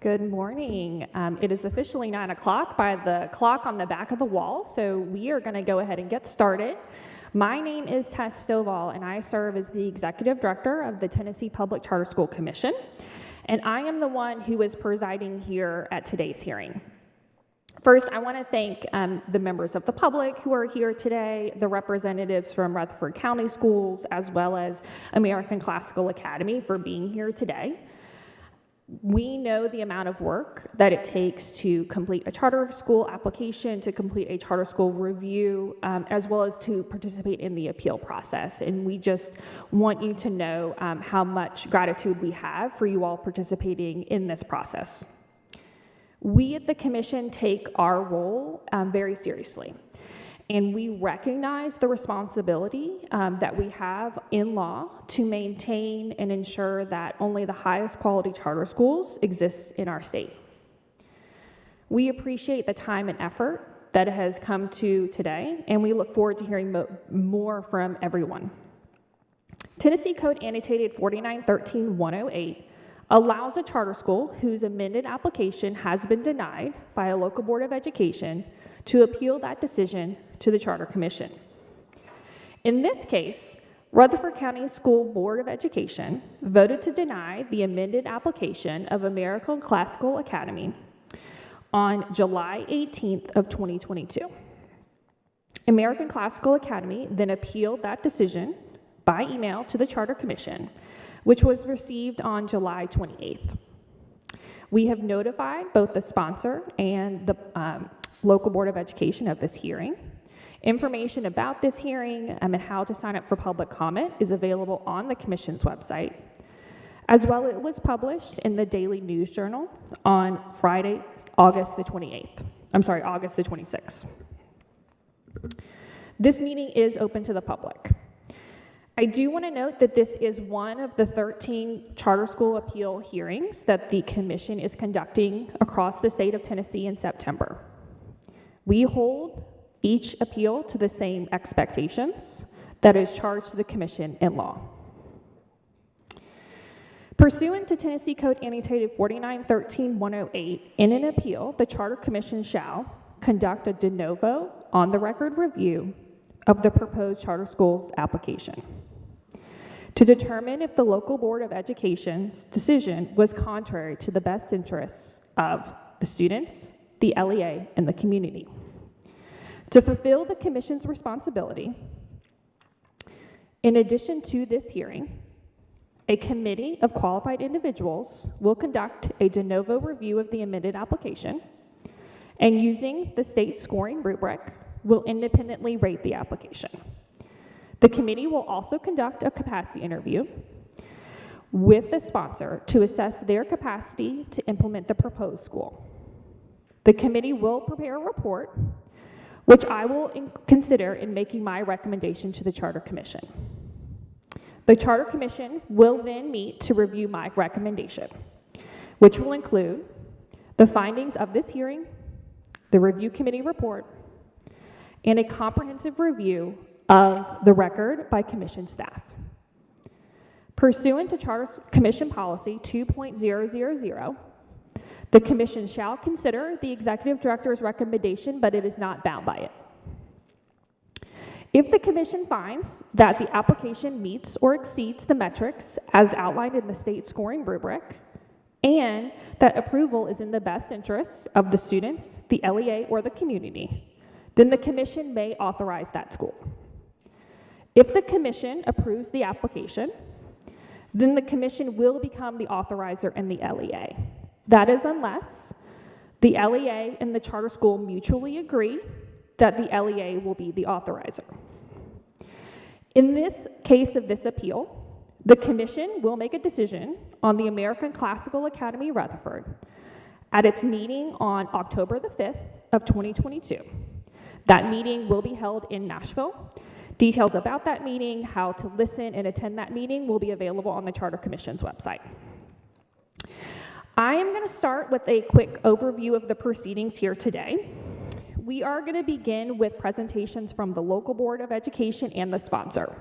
Good morning. It is officially 9 o'clock by the clock on the back of the wall, so we are going to go ahead and get started. My name is Tess Stovall, and I serve as the Executive Director of the Tennessee Public Charter School Commission, and I am the one who is presiding here at today's hearing. First, I want to thank the members of the public who are here today, the representatives from Rutherford County Schools, as well as American Classical Academy for being here today. We know the amount of work that it takes to complete a charter school application, to complete a charter school review, as well as to participate in the appeal process. And we just want you to know how much gratitude we have for you all participating in this process. We at the Commission take our role very seriously. And we recognize the responsibility that we have in law to maintain and ensure that only the highest quality charter schools exist in our state. We appreciate the time and effort that has come to today, and we look forward to hearing more from everyone. Tennessee Code Annotated 4913-108 allows a charter school whose amended application has been denied by a local board of education to appeal that decision to the Charter Commission. In this case, Rutherford County School Board of Education voted to deny the amended application of American Classical Academy on July 18th of 2022. American Classical Academy then appealed that decision by email to the Charter Commission, which was received on July 28th. We have notified both the sponsor and the local board of education of this hearing. Information about this hearing and how to sign up for public comment is available on the Commission's website. As well, it was published in the Daily News Journal on Friday, August the 26th. This meeting is open to the public. I do want to note that this is one of the 13 charter school appeal hearings that the Commission is conducting across the state of Tennessee in September. We hold each appeal to the same expectations that is charged to the Commission in law. Pursuant to Tennessee Code Annotated 4913-108, in an appeal, the Charter Commission shall conduct a de novo on-the-record review of the proposed charter school's application to determine if the local board of education's decision was contrary to the best interests of the students, the LEA, and the community. To fulfill the Commission's responsibility, in addition to this hearing, a committee of qualified individuals will conduct a de novo review of the amended application, and using the state scoring rubric, will independently rate the application. The committee will also conduct a capacity interview with the sponsor to assess their capacity to implement the proposed school. The committee will prepare a report, which I will consider in making my recommendation to the Charter Commission. The Charter Commission will then meet to review my recommendation, which will include the findings of this hearing, the review committee report, and a comprehensive review of the record by Commission staff. Pursuant to Charter Commission Policy 2.000, the Commission shall consider the Executive Director's recommendation, but it is not bound by it. If the Commission finds that the application meets or exceeds the metrics as outlined in the state scoring rubric, and that approval is in the best interests of the students, the LEA, or the community, then the Commission may authorize that school. If the Commission approves the application, then the Commission will become the authorizer and the LEA. That is unless the LEA and the charter school mutually agree that the LEA will be the authorizer. In this case of this appeal, the Commission will make a decision on the American Classical Academy Rutherford at its meeting on October the 5th of 2022. That meeting will be held in Nashville. Details about that meeting, how to listen and attend that meeting will be available on the Charter Commission's website. I am going to start with a quick overview of the proceedings here today. We are going to begin with presentations from the local board of education and the sponsor.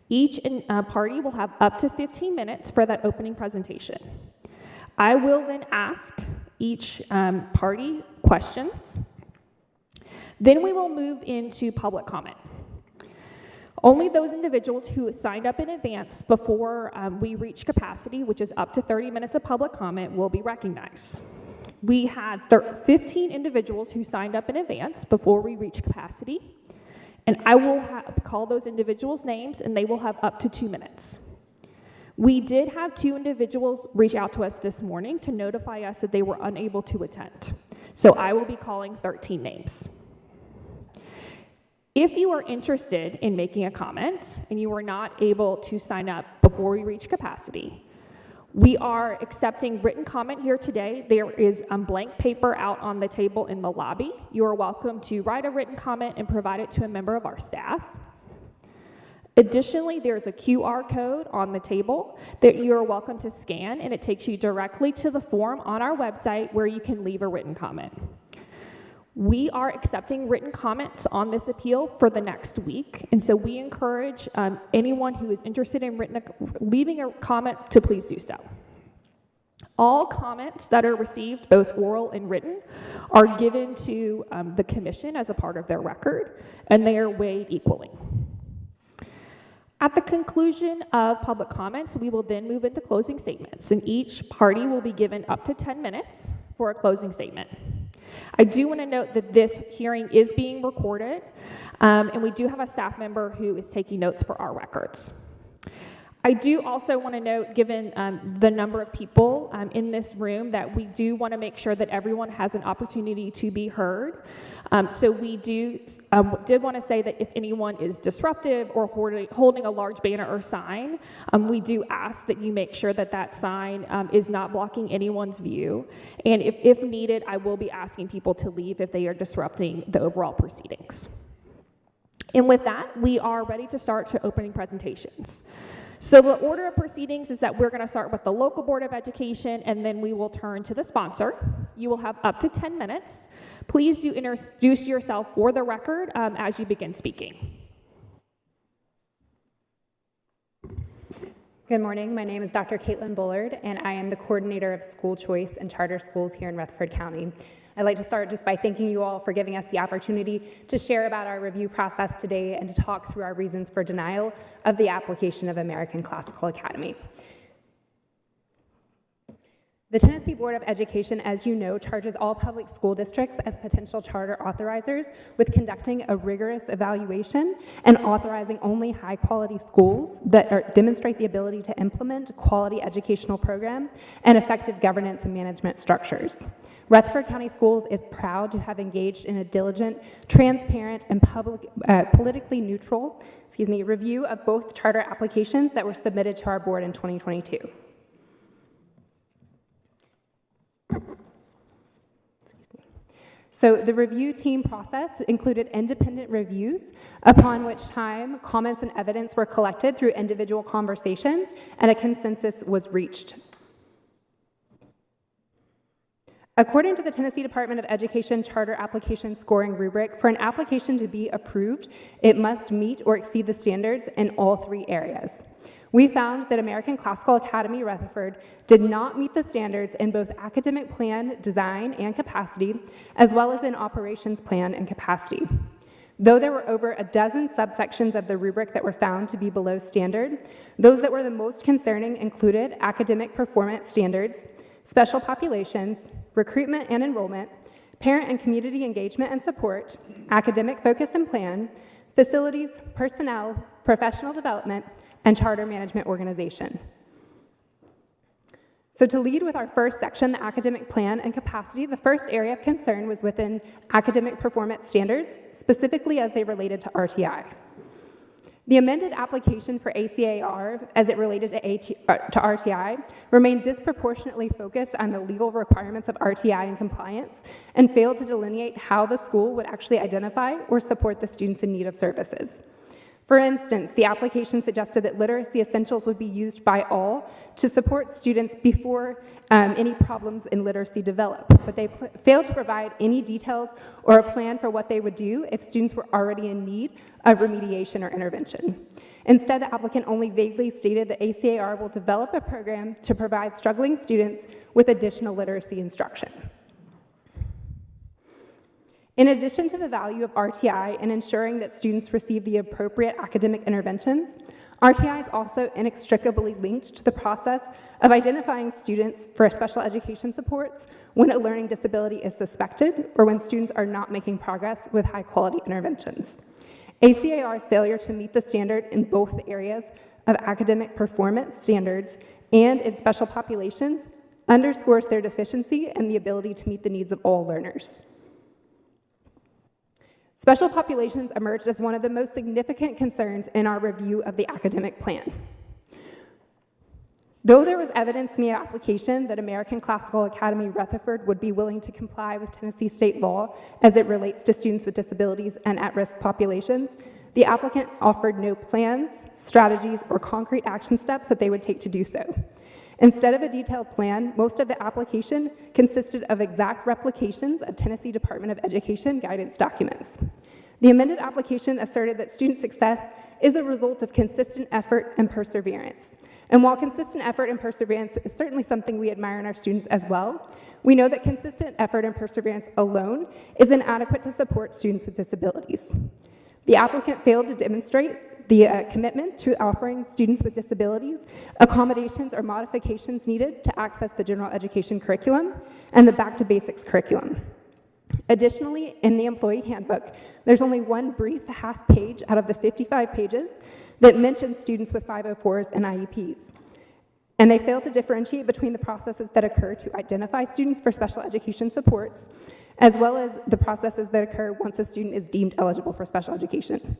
Each party will have up to 15 minutes for that opening presentation. I will then ask each party questions. Then we will move into public comment. Only those individuals who signed up in advance before we reach capacity, which is up to 30 minutes of public comment, will be recognized. We had 15 individuals who signed up in advance before we reach capacity, and I will call those individuals' names, and they will have up to 2 minutes. We did have 2 individuals reach out to us this morning to notify us that they were unable to attend. So I will be calling 13 names. If you are interested in making a comment and you are not able to sign up before we reach capacity, we are accepting written comment here today. There is blank paper out on the table in the lobby. You are welcome to write a written comment and provide it to a member of our staff. Additionally, there's a QR code on the table that you're welcome to scan, and it takes you directly to the form on our website where you can leave a written comment. We are accepting written comments on this appeal for the next week, and so we encourage anyone who is interested in leaving a comment to please do so. All comments that are received, both oral and written, are given to the commission as a part of their record, and they are weighed equally. At the conclusion of public comments, we will then move into closing statements, and each party will be given up to 10 minutes for a closing statement. I do want to note that this hearing is being recorded, and we do have a staff member who is taking notes for our records. I do also want to note, given the number of people in this room, that we do want to make sure that everyone has an opportunity to be heard. So we did want to say that if anyone is disruptive or holding a large banner or sign, we do ask that you make sure that that sign is not blocking anyone's view. And if needed, I will be asking people to leave if they are disrupting the overall proceedings. And with that, we are ready to start to opening presentations. So the order of proceedings is that we're going to start with the local Board of Education, and then we will turn to the sponsor. You will have up to 10 minutes. Please do introduce yourself for the record as you begin speaking. Good morning. My name is Dr. Caitlin Bullard, and I am the coordinator of school choice and charter schools here in Rutherford County. I'd like to start just by thanking you all for giving us the opportunity to share about our review process today and to talk through our reasons for denial of the application of American Classical Academy. The Tennessee Board of Education, as you know, charges all public school districts as potential charter authorizers with conducting a rigorous evaluation and authorizing only high-quality schools that demonstrate the ability to implement quality educational program and effective governance and management structures. Rutherford County Schools is proud to have engaged in a diligent, transparent, and politically neutral review of both charter applications that were submitted to our board in 2022. So the review team process included independent reviews, upon which time comments and evidence were collected through individual conversations, and a consensus was reached. According to the Tennessee Department of Education Charter Application Scoring Rubric, for an application to be approved, it must meet or exceed the standards in all 3 areas. We found that American Classical Academy Rutherford did not meet the standards in both academic plan, design, and capacity, as well as in operations plan and capacity. Though there were over a dozen subsections of the rubric that were found to be below standard, those that were the most concerning included academic performance standards, special populations, recruitment and enrollment, parent and community engagement and support, academic focus and plan, facilities, personnel, professional development, and charter management organization. So to lead with our first section, the academic plan and capacity, the first area of concern was within academic performance standards, specifically as they related to RTI. The amended application for ACAR, as it related to RTI, remained disproportionately focused on the legal requirements of RTI and compliance and failed to delineate how the school would actually identify or support the students in need of services. For instance, the application suggested that literacy essentials would be used by all to support students before any problems in literacy develop, but they failed to provide any details or a plan for what they would do if students were already in need of remediation or intervention. Instead, the applicant only vaguely stated that ACAR will develop a program to provide struggling students with additional literacy instruction. In addition to the value of RTI in ensuring that students receive the appropriate academic interventions, RTI is also inextricably linked to the process of identifying students for special education supports when a learning disability is suspected or when students are not making progress with high-quality interventions. ACAR's failure to meet the standard in both the areas of academic performance standards and in special populations underscores their deficiency in the ability to meet the needs of all learners. Special populations emerged as one of the most significant concerns in our review of the academic plan. Though there was evidence in the application that American Classical Academy Rutherford would be willing to comply with Tennessee state law as it relates to students with disabilities and at-risk populations, the applicant offered no plans, strategies, or concrete action steps that they would take to do so. Instead of a detailed plan, most of the application consisted of exact replications of Tennessee Department of Education guidance documents. The amended application asserted that student success is a result of consistent effort and perseverance. And while consistent effort and perseverance is certainly something we admire in our students as well, we know that consistent effort and perseverance alone is inadequate to support students with disabilities. The applicant failed to demonstrate the commitment to offering students with disabilities accommodations or modifications needed to access the general education curriculum and the Back to Basics curriculum. Additionally, in the employee handbook, there's only one brief half page out of the 55 pages that mentions students with 504s and IEPs. And they fail to differentiate between the processes that occur to identify students for special education supports, as well as the processes that occur once a student is deemed eligible for special education.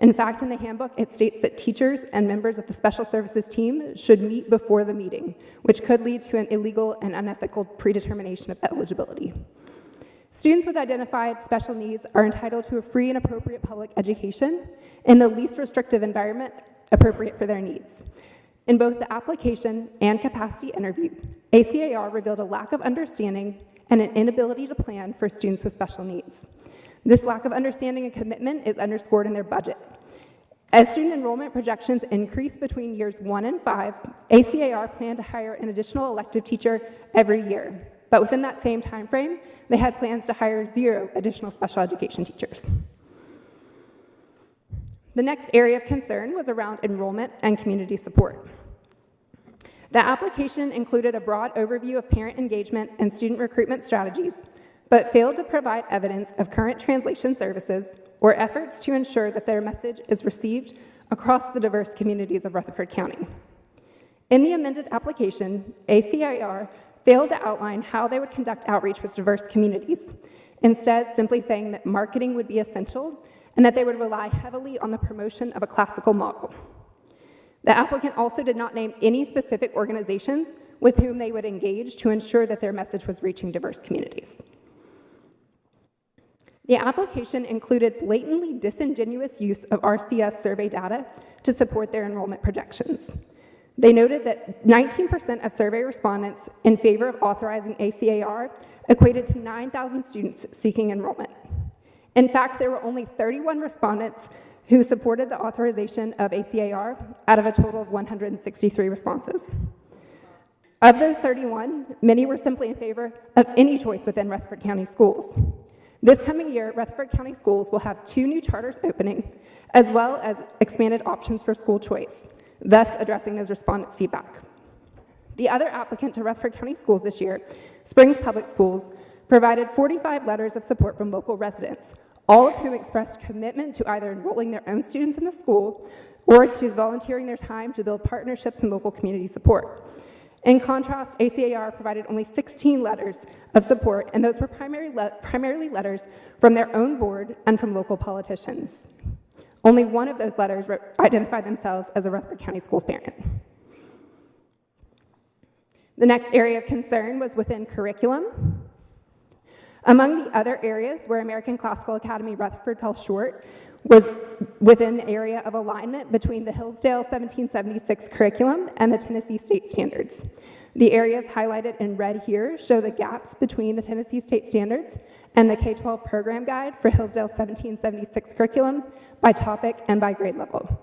In fact, in the handbook, it states that teachers and members of the special services team should meet before the meeting, which could lead to an illegal and unethical predetermination of eligibility. Students with identified special needs are entitled to a free and appropriate public education in the least restrictive environment appropriate for their needs. In both the application and capacity interview, ACAR revealed a lack of understanding and an inability to plan for students with special needs. This lack of understanding and commitment is underscored in their budget. As student enrollment projections increase between years 1 and 5, ACAR planned to hire an additional elective teacher every year. But within that same time frame, they had plans to hire 0 additional special education teachers. The next area of concern was around enrollment and community support. The application included a broad overview of parent engagement and student recruitment strategies, but failed to provide evidence of current translation services or efforts to ensure that their message is received across the diverse communities of Rutherford County. In the amended application, ACAR failed to outline how they would conduct outreach with diverse communities, instead simply saying that marketing would be essential and that they would rely heavily on the promotion of a classical model. The applicant also did not name any specific organizations with whom they would engage to ensure that their message was reaching diverse communities. The application included blatantly disingenuous use of RCS survey data to support their enrollment projections. They noted that 19% of survey respondents in favor of authorizing ACAR equated to 9,000 students seeking enrollment. In fact, there were only 31 respondents who supported the authorization of ACAR out of a total of 163 responses. Of those 31, many were simply in favor of any choice within Rutherford County Schools. This coming year, Rutherford County Schools will have 2 new charters opening, as well as expanded options for school choice, thus addressing those respondents' feedback. The other applicant to Rutherford County Schools this year, Springs Public Schools, provided 45 letters of support from local residents, all of whom expressed commitment to either enrolling their own students in the school or to volunteering their time to build partnerships and local community support. In contrast, ACAR provided only 16 letters of support, and those were primarily letters from their own board and from local politicians. Only one of those letters identified themselves as a Rutherford County Schools parent. The next area of concern was within curriculum. Among the other areas where American Classical Academy Rutherford fell short was within the area of alignment between the Hillsdale 1776 curriculum and the Tennessee state standards. The areas highlighted in red here show the gaps between the Tennessee state standards and the K-12 program guide for Hillsdale 1776 curriculum by topic and by grade level.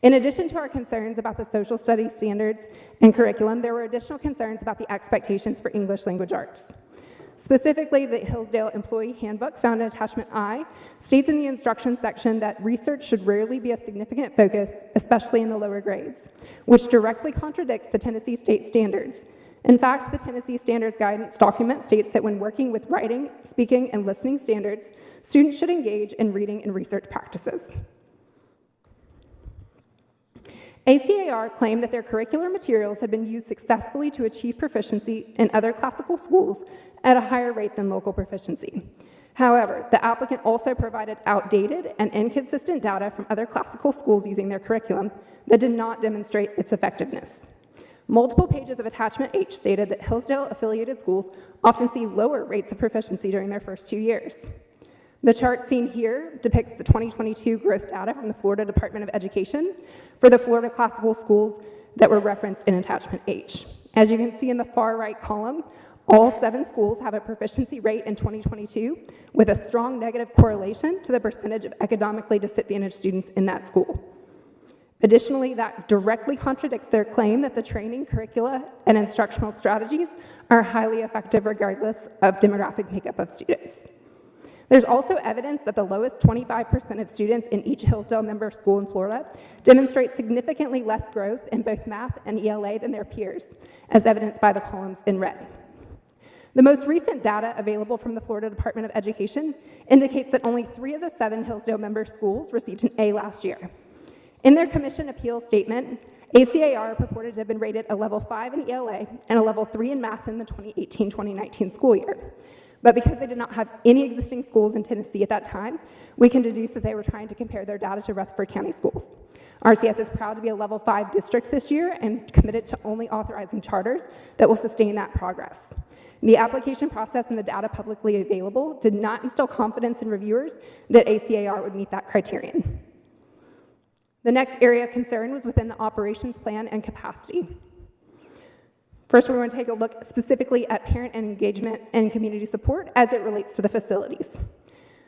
In addition to our concerns about the social studies standards and curriculum, there were additional concerns about the expectations for English language arts. Specifically, the Hillsdale Employee Handbook, found in Attachment I, states in the instruction section that research should rarely be a significant focus, especially in the lower grades, which directly contradicts the Tennessee state standards. In fact, the Tennessee Standards Guidance document states that when working with writing, speaking, and listening standards, students should engage in reading and research practices. ACAR claimed that their curricular materials had been used successfully to achieve proficiency in other classical schools at a higher rate than local proficiency. However, the applicant also provided outdated and inconsistent data from other classical schools using their curriculum that did not demonstrate its effectiveness. Multiple pages of Attachment H stated that Hillsdale-affiliated schools often see lower rates of proficiency during their first 2 years. The chart seen here depicts the 2022 growth data from the Florida Department of Education for the Florida classical schools that were referenced in Attachment H. As you can see in the far right column, all 7 schools have a proficiency rate in 2022 with a strong negative correlation to the percentage of economically disadvantaged students in that school. Additionally, that directly contradicts their claim that the training, curricula, and instructional strategies are highly effective regardless of demographic makeup of students. There's also evidence that the lowest 25% of students in each Hillsdale member school in Florida demonstrate significantly less growth in both math and ELA than their peers, as evidenced by the columns in red. The most recent data available from the Florida Department of Education indicates that only 3 of the 7 Hillsdale member schools received an A last year. In their commission appeal statement, ACAR purported to have been rated a level 5 in ELA and a level 3 in math in the 2018-2019 school year. But because they did not have any existing schools in Tennessee at that time, we can deduce that they were trying to compare their data to Rutherford County schools. RCS is proud to be a level 5 district this year and committed to only authorizing charters that will sustain that progress. The application process and the data publicly available did not instill confidence in reviewers that ACAR would meet that criterion. The next area of concern was within the operations plan and capacity. First, we want to take a look specifically at parent and engagement and community support as it relates to the facilities.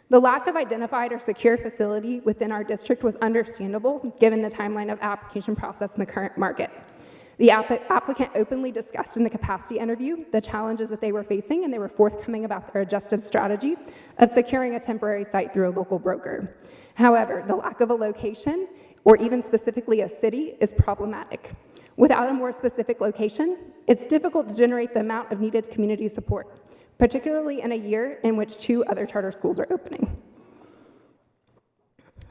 The lack of identified or secure facility within our district was understandable given the timeline of application process in the current market. The applicant openly discussed in the capacity interview the challenges that they were facing, and they were forthcoming about their adjusted strategy of securing a temporary site through a local broker. However, the lack of a location or even specifically a city is problematic. Without a more specific location, it's difficult to generate the amount of needed community support, particularly in a year in which 2 other charter schools are opening.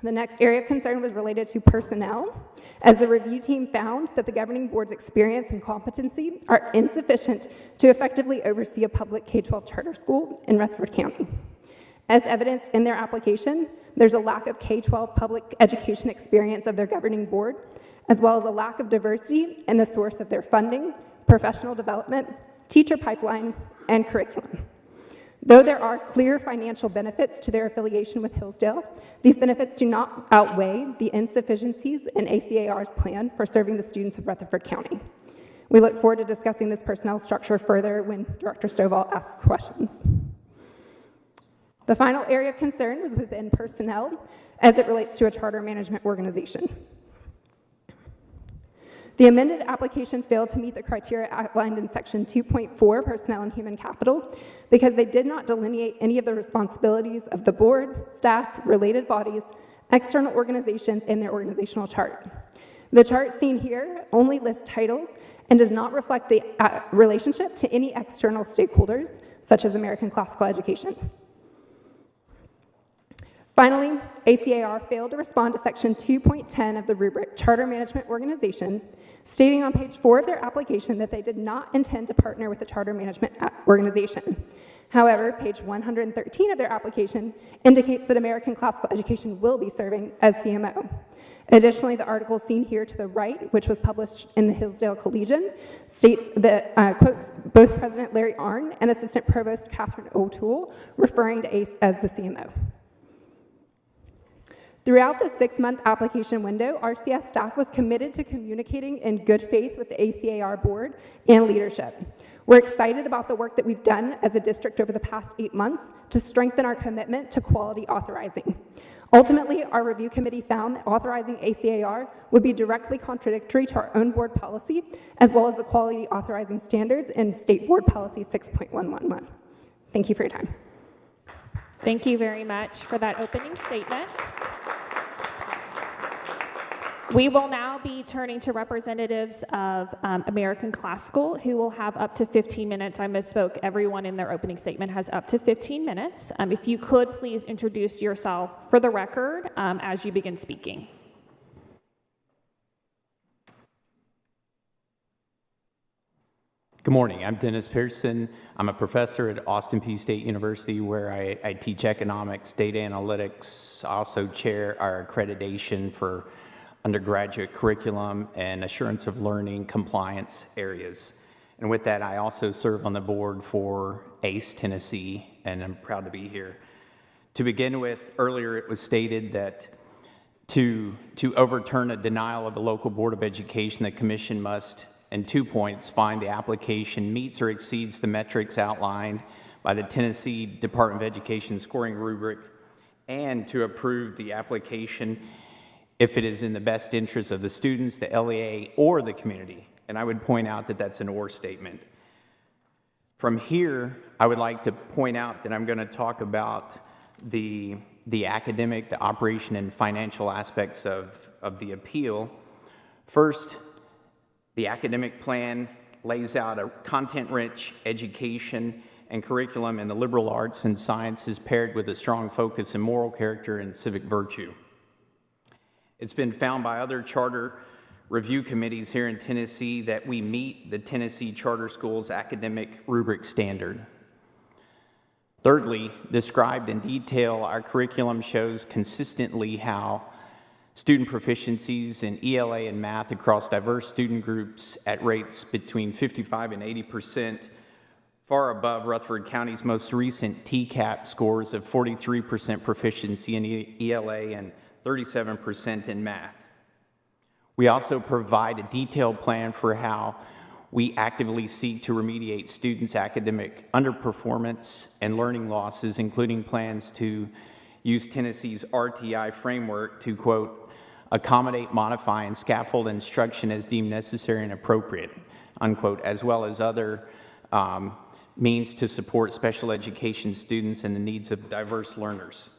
The next area of concern was related to personnel, as the review team found that the governing board's experience and competency are insufficient to effectively oversee a public K-12 charter school in Rutherford County. As evidenced in their application, there's a lack of K-12 public education experience of their governing board, as well as a lack of diversity in the source of their funding, professional development, teacher pipeline, and curriculum. Though there are clear financial benefits to their affiliation with Hillsdale, these benefits do not outweigh the insufficiencies in ACAR's plan for serving the students of Rutherford County. We look forward to discussing this personnel structure further when Director Stovall asks questions. The final area of concern was within personnel as it relates to a charter management organization. The amended application failed to meet the criteria outlined in Section 2.4, Personnel and Human Capital, because they did not delineate any of the responsibilities of the board, staff, related bodies, external organizations, and their organizational chart. The chart seen here only lists titles and does not reflect the relationship to any external stakeholders, such as American Classical Education. Finally, ACAR failed to respond to Section 2.10 of the rubric Charter Management Organization, stating on page 4 of their application that they did not intend to partner with a charter management organization. However, page 113 of their application indicates that American Classical Education will be serving as CMO. Additionally, the article seen here to the right, which was published in the Hillsdale Collegian, states that, quotes both President Larry Arnn and Assistant Provost Catherine O'Toole, referring to ACE as the CMO. Throughout the 6-month application window, RCS staff was committed to communicating in good faith with the ACAR board and leadership. We're excited about the work that we've done as a district over the past 8 months to strengthen our commitment to quality authorizing. Ultimately, our review committee found that authorizing ACAR would be directly contradictory to our own board policy, as well as the quality authorizing standards in State Board Policy 6.111. Thank you for your time. Thank you very much for that opening statement. We will now be turning to representatives of American Classical, who will have up to 15 minutes. I misspoke. Everyone in their opening statement has up to 15 minutes. If you could please introduce yourself for the record as you begin speaking. Good morning. I'm Dennis Pearson. I'm a professor at Austin Peay State University, where I teach economics, data analytics. I also chair our accreditation for undergraduate curriculum and assurance of learning compliance areas. And with that, I also serve on the board for ACE Tennessee, and I'm proud to be here. To begin with, earlier it was stated that to overturn a denial of a local board of education, the commission must, in 2 points, find the application meets or exceeds the metrics outlined by the Tennessee Department of Education scoring rubric, and to approve the application if it is in the best interest of the students, the LEA, or the community. And I would point out that that's an or statement. From here, I would like to point out that I'm going to talk about the academic, the operation, and financial aspects of the appeal. First, the academic plan lays out a content-rich education and curriculum in the liberal arts and sciences paired with a strong focus in moral character and civic virtue. It's been found by other charter review committees here in Tennessee that we meet the Tennessee Charter Schools academic rubric standard. Thirdly, described in detail, our curriculum shows consistently how student proficiencies in ELA and math across diverse student groups at rates between 55 and 80%, far above Rutherford County's most recent TCAP scores of 43% proficiency in ELA and 37% in math. We also provide a detailed plan for how we actively seek to remediate students' academic underperformance and learning losses, including plans to use Tennessee's RTI framework to, quote, accommodate, modify, and scaffold instruction as deemed necessary and appropriate, unquote, as well as other means to support special education students and the needs of diverse learners.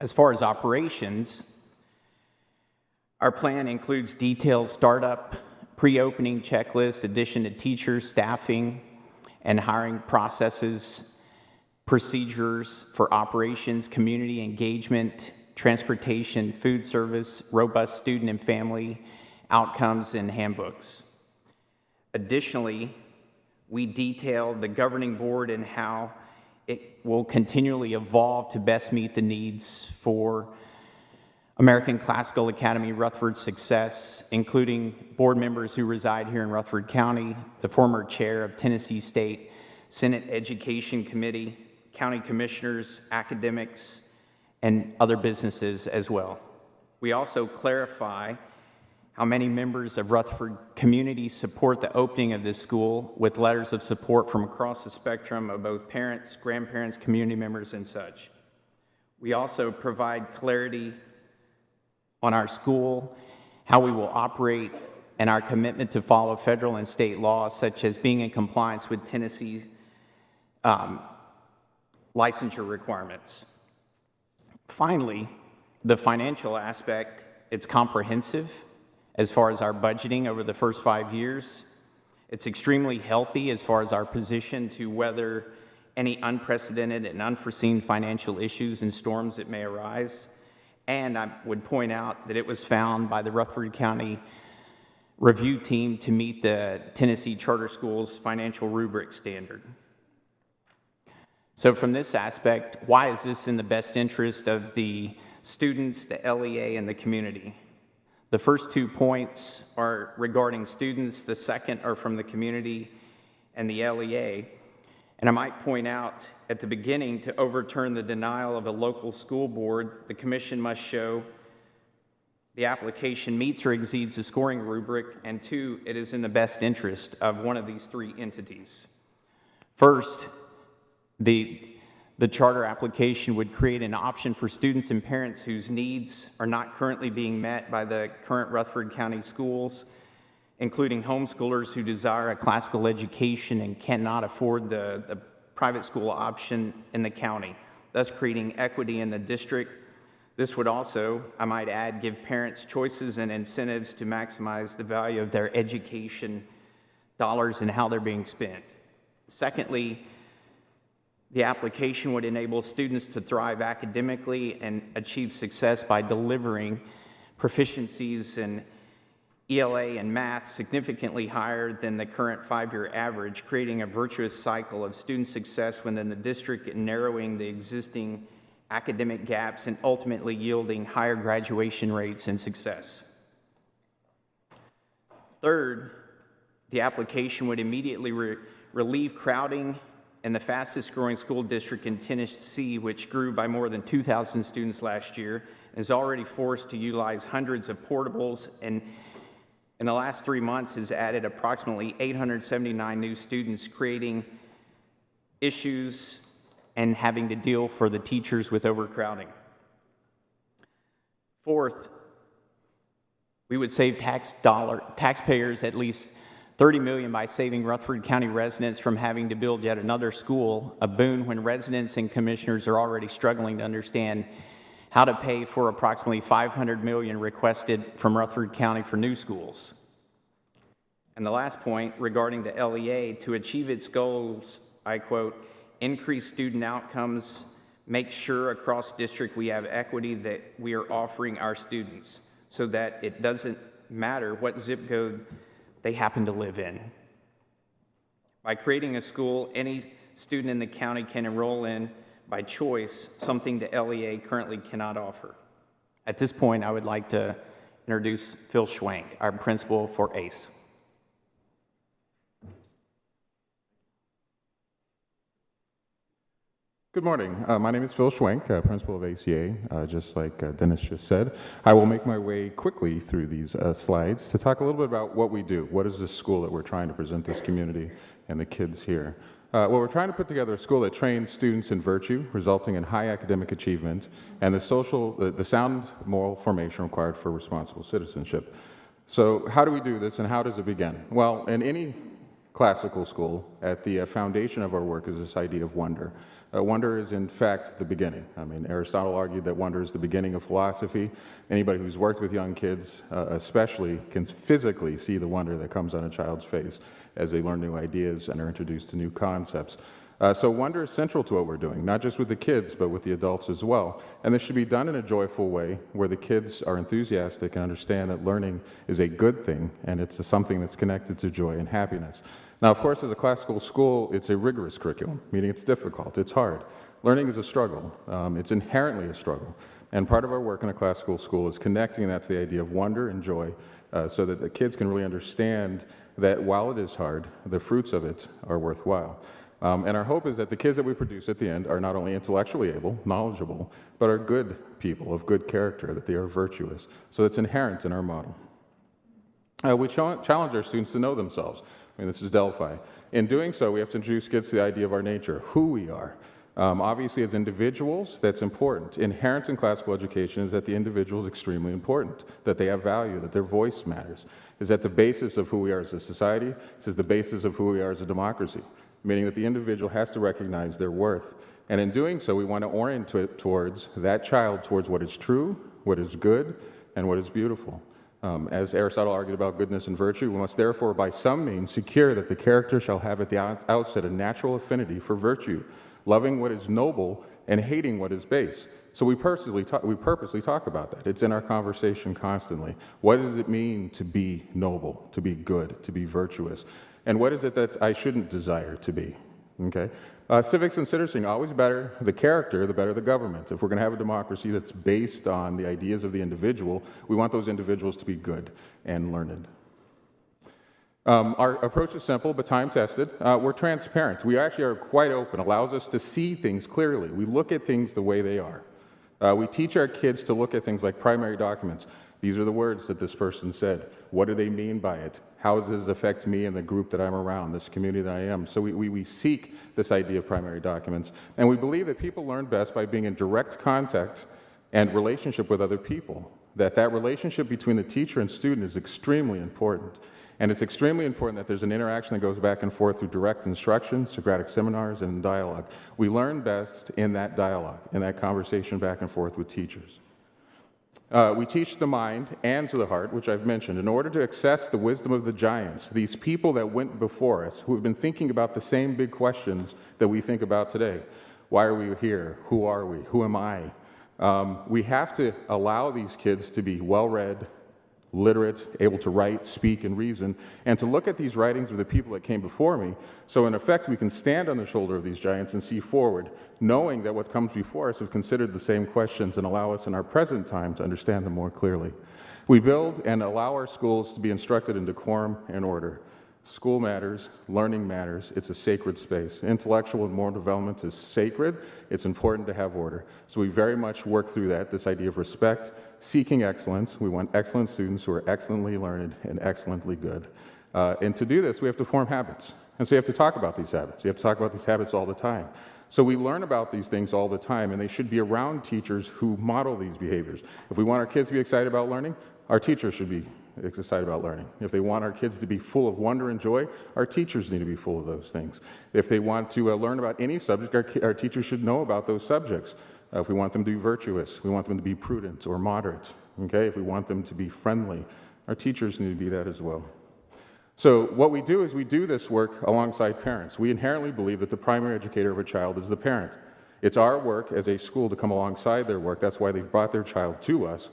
As far as operations, our plan includes detailed startup, pre-opening checklists, addition to teachers, staffing, and hiring processes, procedures for operations, community engagement, transportation, food service, robust student and family outcomes, and handbooks. Additionally, we detail the governing board and how it will continually evolve to best meet the needs for American Classical Academy Rutherford's success, including board members who reside here in Rutherford County, the former chair of Tennessee State Senate Education Committee, county commissioners, academics, and other businesses as well. We also clarify how many members of Rutherford community support the opening of this school with letters of support from across the spectrum of both parents, grandparents, community members, and such. We also provide clarity on our school, how we will operate, and our commitment to follow federal and state laws, such as being in compliance with Tennessee's licensure requirements. Finally, the financial aspect, it's comprehensive as far as our budgeting over the first 5 years. It's extremely healthy as far as our position to weather any unprecedented and unforeseen financial issues and storms that may arise. And I would point out that it was found by the Rutherford County review team to meet the Tennessee Charter Schools financial rubric standard. So from this aspect, why is this in the best interest of the students, the LEA, and the community? The first 2 points are regarding students, the second are from the community and the LEA. And I might point out at the beginning, to overturn the denial of a local school board, the commission must show the application meets or exceeds the scoring rubric, and 2, it is in the best interest of one of these 3 entities. First, the The charter application would create an option for students and parents whose needs are not currently being met by the current Rutherford County schools, including homeschoolers who desire a classical education and cannot afford the private school option in the county, thus creating equity in the district. This would also, I might add, give parents choices and incentives to maximize the value of their education dollars and how they're being spent. Secondly, the application would enable students to thrive academically and achieve success by delivering proficiencies in ELA and math significantly higher than the current 5-year average, creating a virtuous cycle of student success within the district and narrowing the existing academic gaps and ultimately yielding higher graduation rates and success. Third, the application would immediately relieve crowding in the fastest growing school district in Tennessee, which grew by more than 2,000 students last year, and is already forced to utilize hundreds of portables, and in the last 3 months has added approximately 879 new students, creating issues and having to deal for the teachers with overcrowding. Fourth, we would save taxpayers at least $30 million by saving Rutherford County residents from having to build yet another school, a boon when residents and commissioners are already struggling to understand how to pay for approximately $500 million requested from Rutherford County for new schools. And the last point regarding the LEA, to achieve its goals, I quote, increase student outcomes, make sure across district we have equity that we are offering our students so that it doesn't matter what zip code they happen to live in. By creating a school any student in the county can enroll in by choice, something the LEA currently cannot offer. At this point, I would like to introduce Phil Schwank, our principal for ACE. Good morning. My name is Phil Schwank, principal of ACA. Just like Dennis just said, I will make my way quickly through these slides to talk a little bit about what we do. What is this school that we're trying to present this community and the kids here? Well, we're trying to put together a school that trains students in virtue, resulting in high academic achievement, and the sound moral formation required for responsible citizenship. So how do we do this, and how does it begin? Well, in any classical school, at the foundation of our work is this idea of wonder. Wonder is, in fact, the beginning. I mean, Aristotle argued that wonder is the beginning of philosophy. Anybody who's worked with young kids, especially, can physically see the wonder that comes on a child's face as they learn new ideas and are introduced to new concepts. So wonder is central to what we're doing, not just with the kids, but with the adults as well. And this should be done in a joyful way where the kids are enthusiastic and understand that learning is a good thing and it's something that's connected to joy and happiness. Now, of course, as a classical school, it's a rigorous curriculum, meaning it's difficult, it's hard. Learning is a struggle. It's inherently a struggle. And part of our work in a classical school is connecting that to the idea of wonder and joy so that the kids can really understand that while it is hard, the fruits of it are worthwhile. And our hope is that the kids that we produce at the end are not only intellectually able, knowledgeable, but are good people of good character, that they are virtuous. So it's inherent in our model. We challenge our students to know themselves. I mean, this is Delphi. In doing so, we have to introduce kids to the idea of our nature, who we are. Obviously, as individuals, that's important. Inherent in classical education is that the individual is extremely important, that they have value, that their voice matters. Is that the basis of who we are as a society? This is the basis of who we are as a democracy, meaning that the individual has to recognize their worth. And in doing so, we want to orient it towards that child, towards what is true, what is good, and what is beautiful. As Aristotle argued about goodness and virtue, we must therefore by some means secure that the character shall have at the outset a natural affinity for virtue, loving what is noble and hating what is base. So we purposely talk about that. It's in our conversation constantly. What does it mean to be noble, to be good, to be virtuous? And what is it that I shouldn't desire to be? Okay? Civics and citizenry, always better the character, the better the government. If we're going to have a democracy that's based on the ideas of the individual, we want those individuals to be good and learned. Our approach is simple but time-tested. We're transparent. We actually are quite open. It allows us to see things clearly. We look at things the way they are. We teach our kids to look at things like primary documents. These are the words that this person said. What do they mean by it? How does this affect me and the group that I'm around, this community that I am? So we seek this idea of primary documents. And we believe that people learn best by being in direct contact and relationship with other people, that relationship between the teacher and student is extremely important. And it's extremely important that there's an interaction that goes back and forth through direct instruction, Socratic seminars, and dialogue. We learn best in that dialogue, in that conversation back and forth with teachers. We teach the mind and to the heart, which I've mentioned, in order to access the wisdom of the giants, these people that went before us, who have been thinking about the same big questions that we think about today. Why are we here? Who are we? Who am I? We have to allow these kids to be well-read, literate, able to write, speak, and reason, and to look at these writings of the people that came before me. So in effect, we can stand on the shoulder of these giants and see forward, knowing that what comes before us have considered the same questions and allow us in our present time to understand them more clearly. We build and allow our schools to be instructed in decorum and order. School matters, learning matters, it's a sacred space. Intellectual and moral development is sacred, it's important to have order. So we very much work through that, this idea of respect, seeking excellence. We want excellent students who are excellently learned and excellently good. And to do this, we have to form habits. And so you have to talk about these habits. You have to talk about these habits all the time. So we learn about these things all the time, and they should be around teachers who model these behaviors. If we want our kids to be excited about learning, our teachers should be excited about learning. If they want our kids to be full of wonder and joy, our teachers need to be full of those things. If they want to learn about any subject, our teachers should know about those subjects. If we want them to be virtuous, we want them to be prudent or moderate. Okay? If we want them to be friendly, our teachers need to be that as well. So what we do is we do this work alongside parents. We inherently believe that the primary educator of a child is the parent. It's our work as a school to come alongside their work. That's why they've brought their child to us,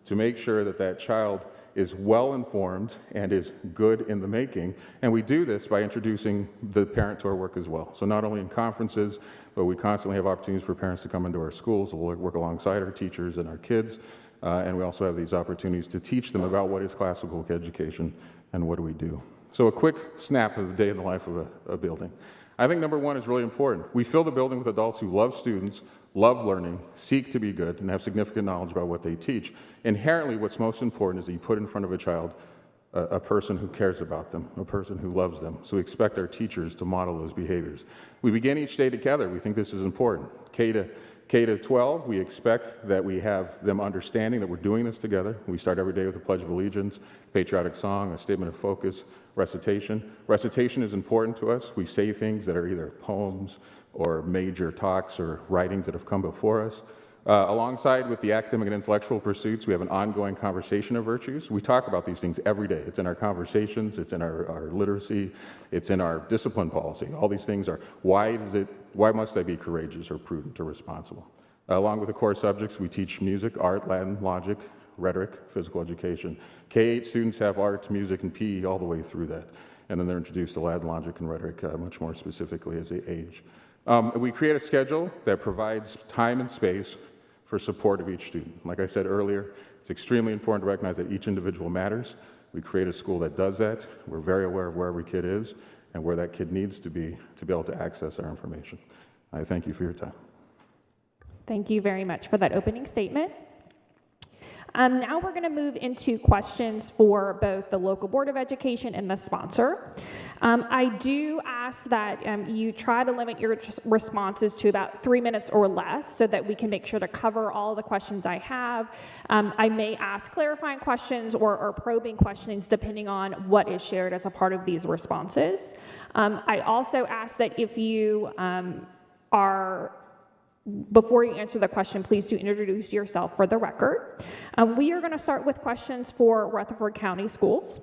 to make sure that that child is well-informed and is good in the making. And we do this by introducing the parent to our work as well. So not only in conferences, but we constantly have opportunities for parents to come into our schools. We'll work alongside our teachers and our kids. And we also have these opportunities to teach them about what is classical education and what do we do. So a quick snap of the day in the life of a building. I think number one is really important. We fill the building with adults who love students, love learning, seek to be good, and have significant knowledge about what they teach. Inherently, what's most important is that you put in front of a child a person who cares about them, a person who loves them. So we expect our teachers to model those behaviors. We begin each day together. We think this is important. K to 12, we expect that we have them understanding that we're doing this together. We start every day with a Pledge of Allegiance, patriotic song, a statement of focus, recitation. Recitation is important to us. We say things that are either poems or major talks or writings that have come before us. Alongside with the academic and intellectual pursuits, we have an ongoing conversation of virtues. We talk about these things every day. It's in our conversations, it's in our literacy, it's in our discipline policy. All these things are, why must I be courageous or prudent or responsible? Along with the core subjects, we teach music, art, Latin, logic, rhetoric, physical education. K-8 students have art, music, and PE all the way through that. And then they're introduced to Latin, logic, and rhetoric much more specifically as they age. We create a schedule that provides time and space for support of each student. Like I said earlier, it's extremely important to recognize that each individual matters. We create a school that does that. We're very aware of where every kid is and where that kid needs to be able to access our information. I thank you for your time. Thank you very much for that opening statement. Now we're going to move into questions for both the local Board of Education and the sponsor. I do ask that you try to limit your responses to about 3 minutes or less so that we can make sure to cover all the questions I have. I may ask clarifying questions or probing questions depending on what is shared as a part of these responses. I also ask that if you before you answer the question, please do introduce yourself for the record. We are going to start with questions for Rutherford County Schools.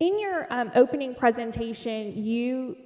In your opening presentation, in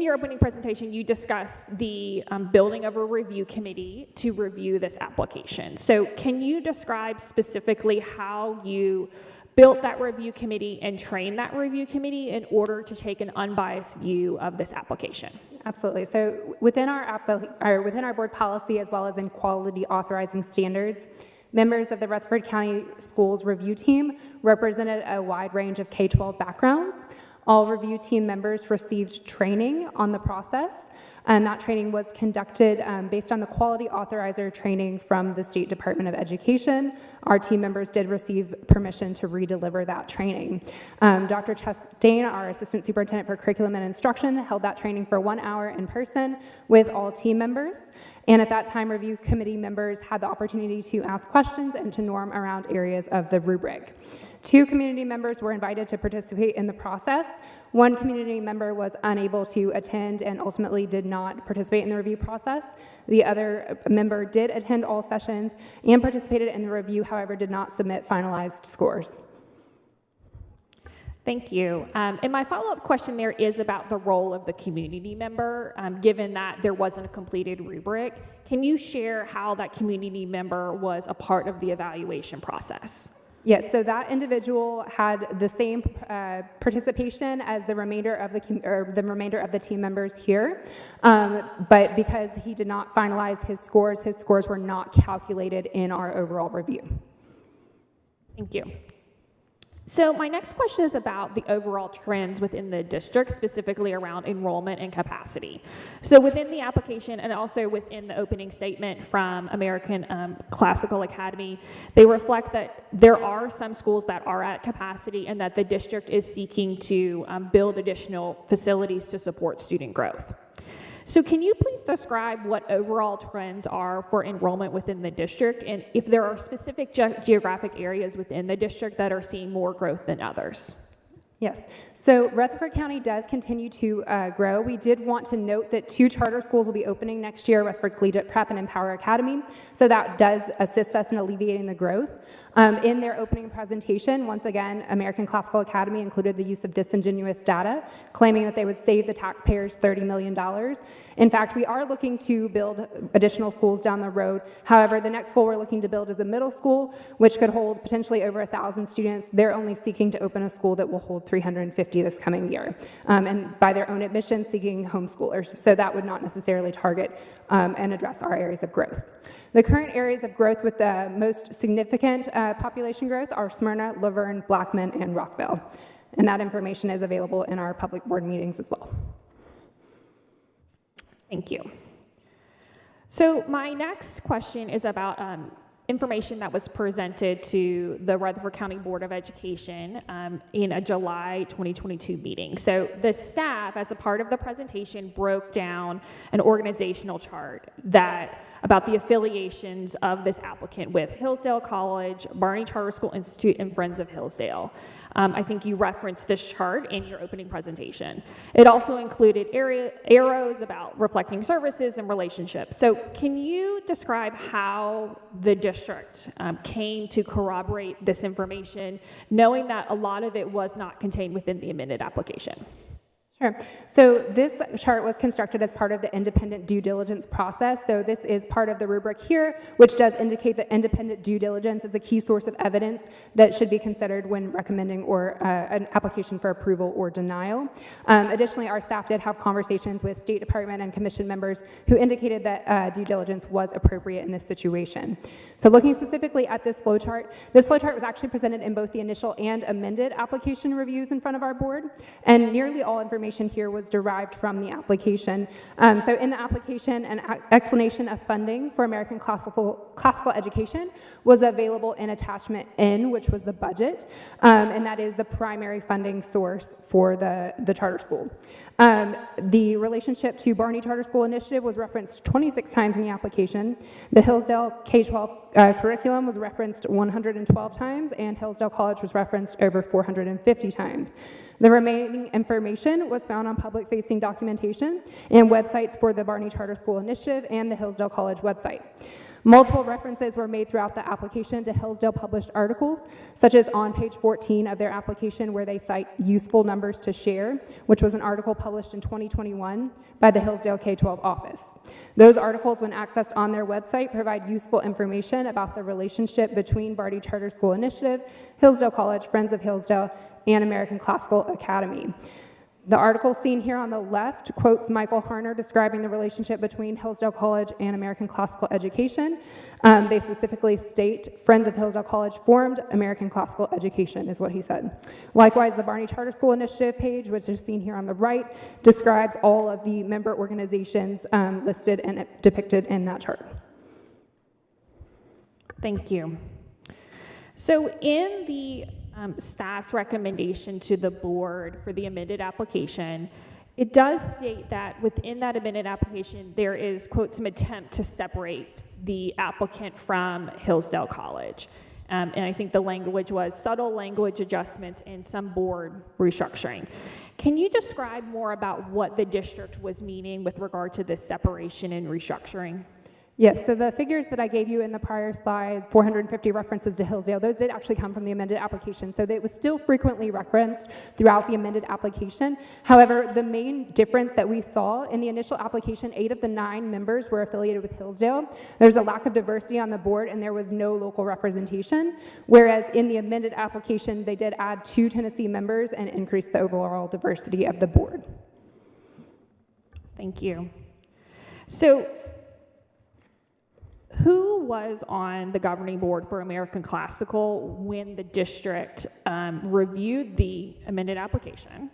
your opening presentation, you discussed the building of a review committee to review this application. So can you describe specifically how you built that review committee and trained that review committee in order to take an unbiased view of this application? Absolutely. So within our board policy, as well as in quality authorizing standards, members of the Rutherford County Schools review team represented a wide range of K-12 backgrounds. All review team members received training on the process and that training was conducted based on the quality authorizer training from the State Department of Education. Our team members did receive permission to redeliver that training. Dr. Chastain, our Assistant Superintendent for Curriculum and Instruction, held that training for 1 hour in person with all team members. And at that time, review committee members had the opportunity to ask questions and to norm around areas of the rubric. 2 community members were invited to participate in the process. 1 community member was unable to attend and ultimately did not participate in the review process. The other member did attend all sessions and participated in the review, however, did not submit finalized scores. Thank you. And my follow-up question there is about the role of the community member, given that there wasn't a completed rubric. Can you share how that community member was a part of the evaluation process? Yes, so that individual had the same participation as the remainder of the team members here, but because he did not finalize his scores were not calculated in our overall review. Thank you. So my next question is about the overall trends within the district, specifically around enrollment and capacity. So within the application and also within the opening statement from American Classical Academy, they reflect that there are some schools that are at capacity and that the district is seeking to build additional facilities to support student growth. So can you please describe what overall trends are for enrollment within the district and if there are specific geographic areas within the district that are seeing more growth than others? Yes, so Rutherford County does continue to grow. We did want to note that 2 charter schools will be opening next year, Rutherford Collegiate Prep and Empower Academy, so that does assist us in alleviating the growth. In their opening presentation, once again, American Classical Academy included the use of disingenuous data, claiming that they would save the taxpayers $30 million. In fact, we are looking to build additional schools down the road. However, the next school we're looking to build is a middle school, which could hold potentially over 1,000 students. They're only seeking to open a school that will hold 350 this coming year, and by their own admission, seeking homeschoolers. So that would not necessarily target and address our areas of growth. The current areas of growth with the most significant population growth are Smyrna, Laverne, Blackman, and Rockville. And that information is available in our public board meetings as well. Thank you. So my next question is about information that was presented to the Rutherford County Board of Education in a July 2022 meeting. So the staff, as a part of the presentation, broke down an organizational chart about the affiliations of this applicant with Hillsdale College, Barney Charter School Institute, and Friends of Hillsdale. I think you referenced this chart in your opening presentation. It also included arrows about reflecting services and relationships. So can you describe how the district came to corroborate this information, knowing that a lot of it was not contained within the amended application? Sure. So this chart was constructed as part of the independent due diligence process. So this is part of the rubric here, which does indicate that independent due diligence is a key source of evidence that should be considered when recommending or an application for approval or denial. Additionally, our staff did have conversations with State Department and Commission members who indicated that due diligence was appropriate in this situation. So looking specifically at this flowchart was actually presented in both the initial and amended application reviews in front of our board, and nearly all information here was derived from the application. So in the application, an explanation of funding for American classical education was available in attachment N, which was the budget, and that is the primary funding source for the charter school. The relationship to Barney Charter School Initiative was referenced 26 times in the application. The Hillsdale K-12 curriculum was referenced 112 times, and Hillsdale College was referenced over 450 times. The remaining information was found on public-facing documentation and websites for the Barney Charter School Initiative and the Hillsdale College website. Multiple references were made throughout the application to Hillsdale published articles, such as on page 14 of their application where they cite useful numbers to share, which was an article published in 2021 by the Hillsdale K-12 office. Those articles, when accessed on their website, provide useful information about the relationship between Barney Charter School Initiative, Hillsdale College, Friends of Hillsdale, and American Classical Academy. The article seen here on the left quotes Michael Harner describing the relationship between Hillsdale College and American Classical Education. They specifically state, Friends of Hillsdale College formed American Classical Education, is what he said. Likewise, the Barney Charter School Initiative page, which is seen here on the right, describes all of the member organizations listed and depicted in that chart. Thank you. So in the staff's recommendation to the board for the amended application, it does state that within that amended application, there is, quote, some attempt to separate the applicant from Hillsdale College. And I think the language was subtle language adjustments and some board restructuring. Can you describe more about what the district was meaning with regard to this separation and restructuring? Yes, so the figures that I gave you in the prior slide, 450 references to Hillsdale, those did actually come from the amended application, so it was still frequently referenced throughout the amended application. However, the main difference that we saw in the initial application, 8 of the 9 members were affiliated with Hillsdale. There's a lack of diversity on the board and there was no local representation, whereas in the amended application, they did add 2 Tennessee members and increase the overall diversity of the board. Thank you. So, who was on the governing board for American Classical when the district reviewed the amended application?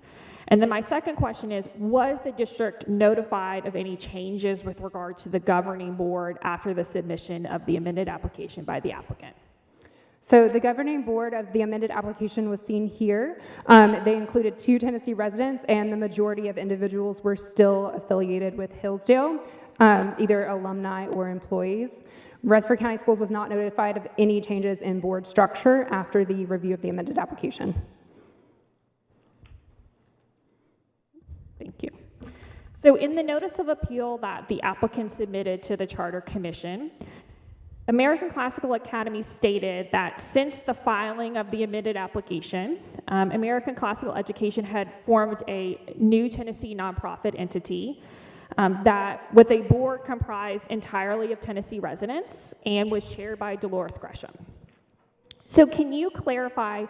And then my second question is, was the district notified of any changes with regard to the governing board after the submission of the amended application by the applicant? So the governing board of the amended application was seen here. They included 2 Tennessee residents, and the majority of individuals were still affiliated with Hillsdale, either alumni or employees. Rutherford County Schools was not notified of any changes in board structure after the review of the amended application. Thank you. So in the notice of appeal that the applicant submitted to the Charter Commission, American Classical Academy stated that since the filing of the amended application, American Classical Education had formed a new Tennessee nonprofit entity that with a board comprised entirely of Tennessee residents and was chaired by Dolores Gresham. So can you clarify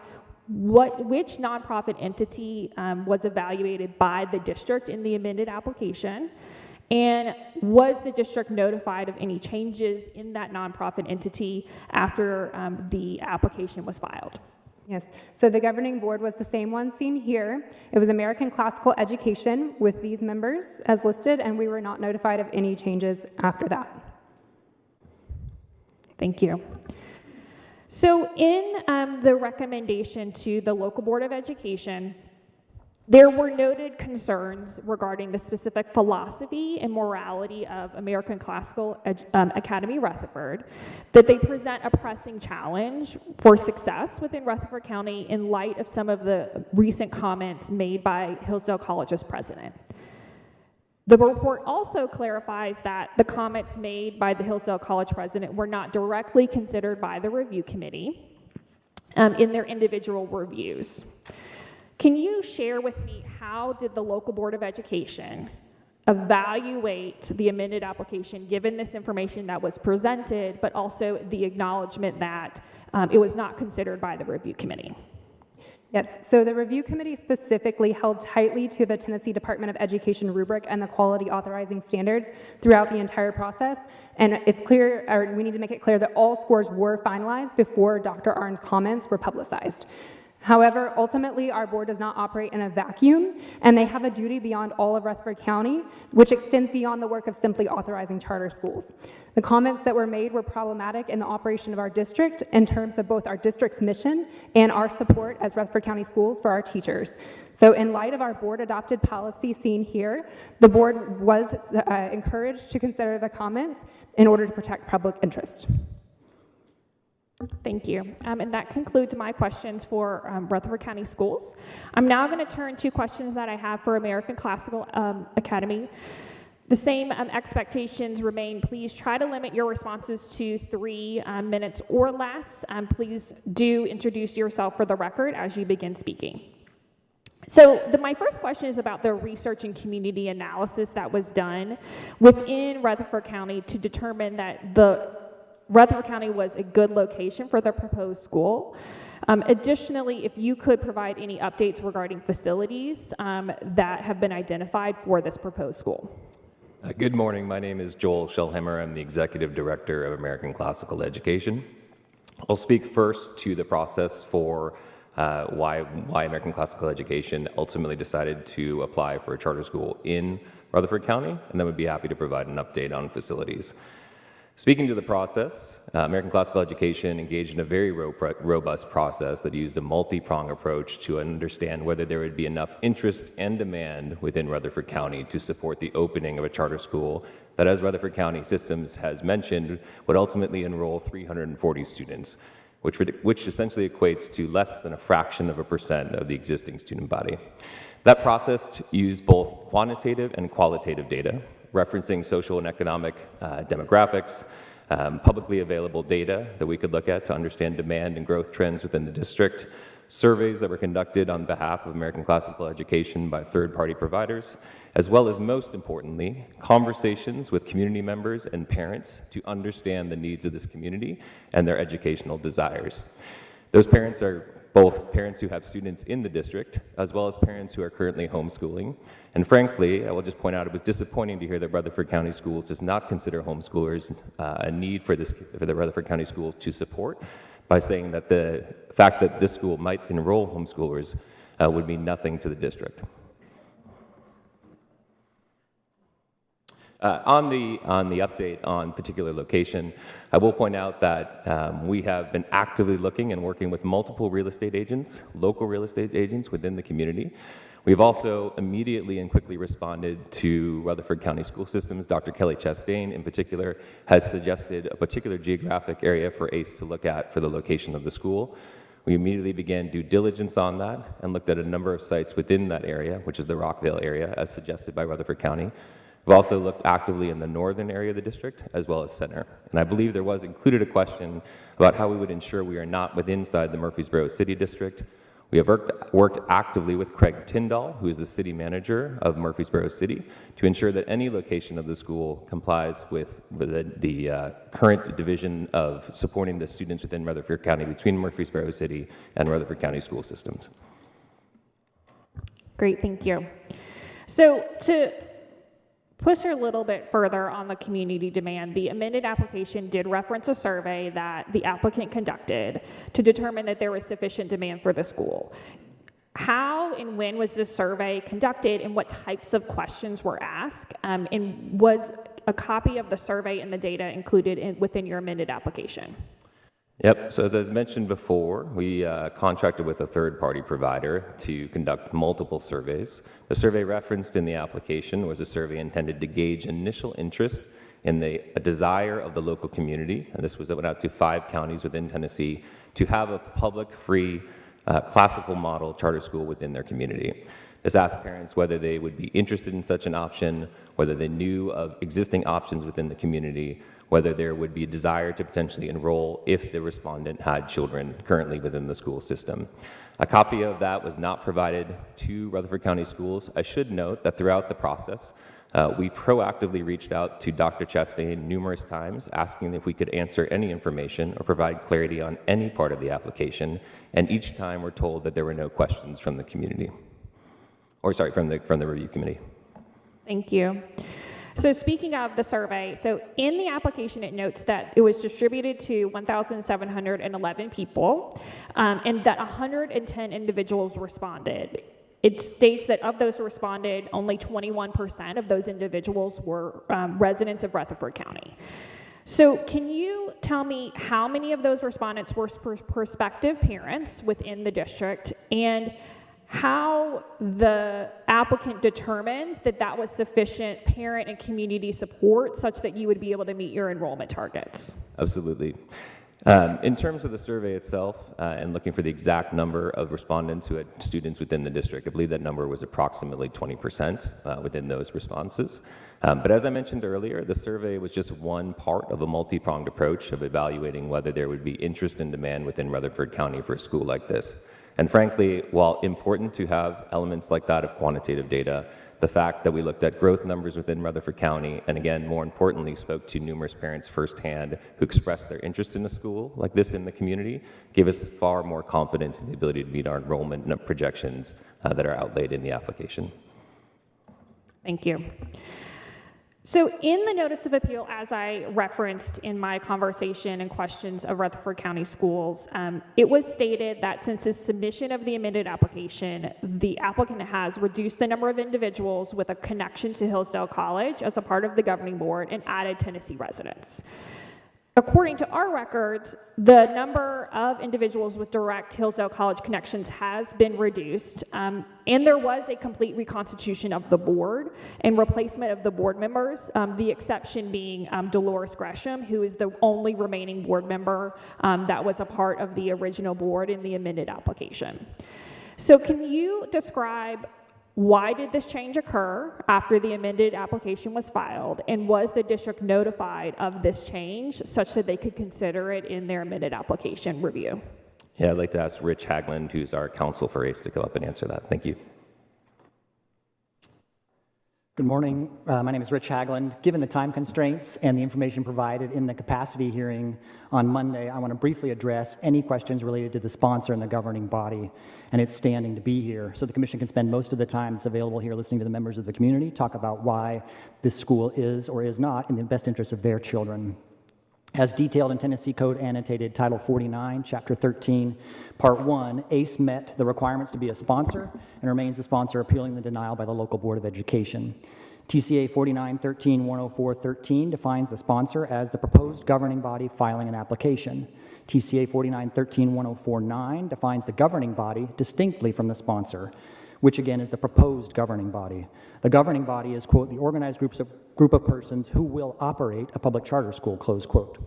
which nonprofit entity was evaluated by the district in the amended application? And was the district notified of any changes in that nonprofit entity after the application was filed? Yes, so the governing board was the same one seen here. It was American Classical Education with these members as listed, and we were not notified of any changes after that. Thank you. So in the recommendation to the local board of education, there were noted concerns regarding the specific philosophy and morality of American Classical Academy Rutherford, that they present a pressing challenge for success within Rutherford County in light of some of the recent comments made by Hillsdale College's president. The report also clarifies that the comments made by the Hillsdale College president were not directly considered by the review committee in their individual reviews. Can you share with me how did the local board of education evaluate the amended application given this information that was presented, but also the acknowledgement that it was not considered by the review committee? Yes, so the review committee specifically held tightly to the Tennessee Department of Education rubric and the quality authorizing standards throughout the entire process. And it's clear, or we need to make it clear that all scores were finalized before Dr. Arn's comments were publicized. However, ultimately, our board does not operate in a vacuum, and they have a duty beyond all of Rutherford County, which extends beyond the work of simply authorizing charter schools. The comments that were made were problematic in the operation of our district in terms of both our district's mission and our support as Rutherford County Schools for our teachers. So in light of our board-adopted policy seen here, the board was encouraged to consider the comments in order to protect public interest. Thank you. And that concludes my questions for Rutherford County Schools. I'm now going to turn to questions that I have for American Classical Academy. The same expectations remain. Please try to limit your responses to 3 minutes or less. Please do introduce yourself for the record as you begin speaking. So my first question is about the research and community analysis that was done within Rutherford County to determine that the Rutherford County was a good location for the proposed school. Additionally, if you could provide any updates regarding facilities that have been identified for this proposed school. Good morning. My name is Joel Schellhammer. I'm the Executive Director of American Classical Education. I'll speak first to the process for why American Classical Education ultimately decided to apply for a charter school in Rutherford County, and then would be happy to provide an update on facilities. Speaking to the process, American Classical Education engaged in a very robust process that used a multi-pronged approach to understand whether there would be enough interest and demand within Rutherford County to support the opening of a charter school that, as Rutherford County Systems has mentioned, would ultimately enroll 340 students, which essentially equates to less than a fraction of a % of the existing student body. That process used both quantitative and qualitative data, referencing social and economic demographics, publicly available data that we could look at to understand demand and growth trends within the district, surveys that were conducted on behalf of American Classical Education by third-party providers, as well as, most importantly, conversations with community members and parents to understand the needs of this community and their educational desires. Those parents are both parents who have students in the district, as well as parents who are currently homeschooling. And frankly, I will just point out, it was disappointing to hear that Rutherford County Schools does not consider homeschoolers a need for the Rutherford County Schools to support, by saying that the fact that this school might enroll homeschoolers would mean nothing to the district. On the update on particular location, I will point out that we have been actively looking and working with multiple real estate agents, local real estate agents within the community. We've also immediately and quickly responded to Rutherford County School Systems. Dr. Kelly Chastain, in particular, has suggested a particular geographic area for ACE to look at for the location of the school. We immediately began due diligence on that and looked at a number of sites within that area, which is the Rockville area, as suggested by Rutherford County. We've also looked actively in the northern area of the district, as well as center. And I believe there was included a question about how we would ensure we are not inside the Murfreesboro City District. We have worked actively with Craig Tyndall, who is the city manager of Murfreesboro City, to ensure that any location of the school complies with the current division of supporting the students within Rutherford County between Murfreesboro City and Rutherford County School Systems. Great, thank you. So to push a little bit further on the community demand, the amended application did reference a survey that the applicant conducted to determine that there was sufficient demand for the school. How and when was this survey conducted, and what types of questions were asked? And was a copy of the survey and the data included within your amended application? Yep, so as I mentioned before, we contracted with a third-party provider to conduct multiple surveys. The survey referenced in the application was a survey intended to gauge initial interest in a desire of the local community, and this went out to 5 counties within Tennessee, to have a public, free, classical model charter school within their community. This asked parents whether they would be interested in such an option, whether they knew of existing options within the community, whether there would be a desire to potentially enroll if the respondent had children currently within the school system. A copy of that was not provided to Rutherford County Schools. I should note that throughout the process, we proactively reached out to Dr. Chastain numerous times, asking if we could answer any information or provide clarity on any part of the application, and each time we're told that there were no questions from the community, or sorry, from the review committee. Thank you. So speaking of the survey, so in the application it notes that it was distributed to 1,711 people and that 110 individuals responded. It states that of those who responded, only 21% of those individuals were residents of Rutherford County. So can you tell me how many of those respondents were prospective parents within the district, and how the applicant determines that that was sufficient parent and community support such that you would be able to meet your enrollment targets? Absolutely. In terms of the survey itself, and looking for the exact number of respondents who had students within the district, I believe that number was approximately 20% within those responses. But as I mentioned earlier, the survey was just one part of a multi-pronged approach of evaluating whether there would be interest and demand within Rutherford County for a school like this. And frankly, while important to have elements like that of quantitative data, the fact that we looked at growth numbers within Rutherford County, and again, more importantly, spoke to numerous parents firsthand who expressed their interest in a school like this in the community, gave us far more confidence in the ability to meet our enrollment projections that are outlaid in the application. Thank you. So in the notice of appeal, as I referenced in my conversation and questions of Rutherford County Schools, it was stated that since the submission of the amended application, the applicant has reduced the number of individuals with a connection to Hillsdale College as a part of the governing board and added Tennessee residents. According to our records, the number of individuals with direct Hillsdale College connections has been reduced, and there was a complete reconstitution of the board and replacement of the board members, the exception being Dolores Gresham, who is the only remaining board member that was a part of the original board in the amended application. So can you describe why did this change occur after the amended application was filed, and was the district notified of this change such that they could consider it in their amended application review? Yeah, I'd like to ask Rich Hagland, who's our counsel for ACE, to come up and answer that. Thank you. Good morning. My name is Rich Hagland. Given the time constraints and the information provided in the capacity hearing on Monday, I want to briefly address any questions related to the sponsor and the governing body and its standing to be here, so the Commission can spend most of the time that's available here listening to the members of the community talk about why this school is or is not in the best interest of their children. As detailed in Tennessee Code Annotated Title 49, Chapter 13, Part 1, ACE met the requirements to be a sponsor and remains a sponsor appealing the denial by the local Board of Education. TCA 4913-10413 defines the sponsor as the proposed governing body filing an application. TCA 4913-1049 defines the governing body distinctly from the sponsor, which again is the proposed governing body. The governing body is, quote, the organized group of persons who will operate a public charter school, close quote.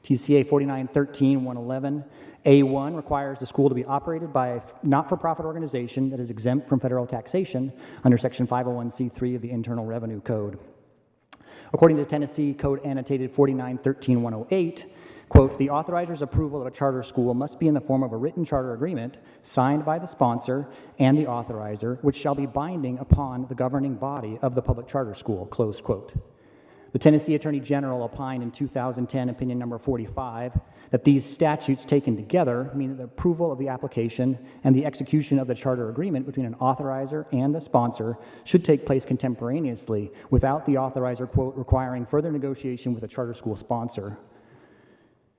TCA 4913-111 A1 requires the school to be operated by a not-for-profit organization that is exempt from federal taxation under Section 501c3 of the Internal Revenue Code. According to Tennessee Code Annotated 4913-108, quote, the authorizer's approval of a charter school must be in the form of a written charter agreement signed by the sponsor and the authorizer, which shall be binding upon the governing body of the public charter school, close quote. The Tennessee Attorney General opined in 2010, opinion number 45, that these statutes taken together mean that the approval of the application and the execution of the charter agreement between an authorizer and the sponsor should take place contemporaneously without the authorizer, quote, requiring further negotiation with the charter school sponsor.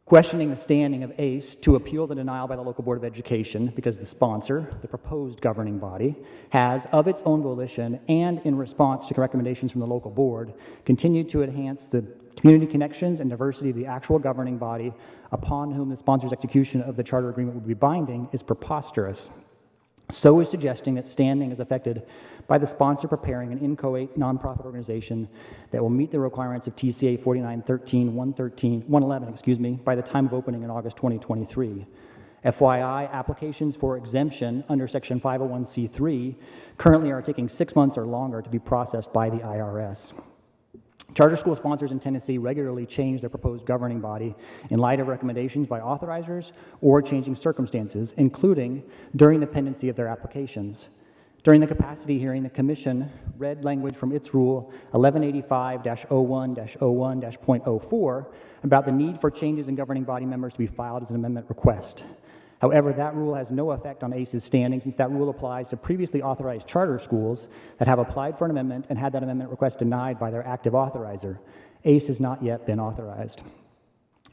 Questioning the standing of ACE to appeal the denial by the local Board of Education because the sponsor, the proposed governing body, has, of its own volition and in response to recommendations from the local board, continued to enhance the community connections and diversity of the actual governing body upon whom the sponsor's execution of the charter agreement would be binding is preposterous. So is suggesting that standing is affected by the sponsor preparing an inchoate nonprofit organization that will meet the requirements of TCA 4913-111, by the time of opening in August 2023. FYI, applications for exemption under Section 501c3 currently are taking 6 months or longer to be processed by the IRS. Charter school sponsors in Tennessee regularly change their proposed governing body in light of recommendations by authorizers or changing circumstances, including during the pendency of their applications. During the capacity hearing, the Commission read language from its Rule 1185-01-01-.04 about the need for changes in governing body members to be filed as an amendment request. However, that rule has no effect on ACE's standing, since that rule applies to previously authorized charter schools that have applied for an amendment and had that amendment request denied by their active authorizer. ACE has not yet been authorized.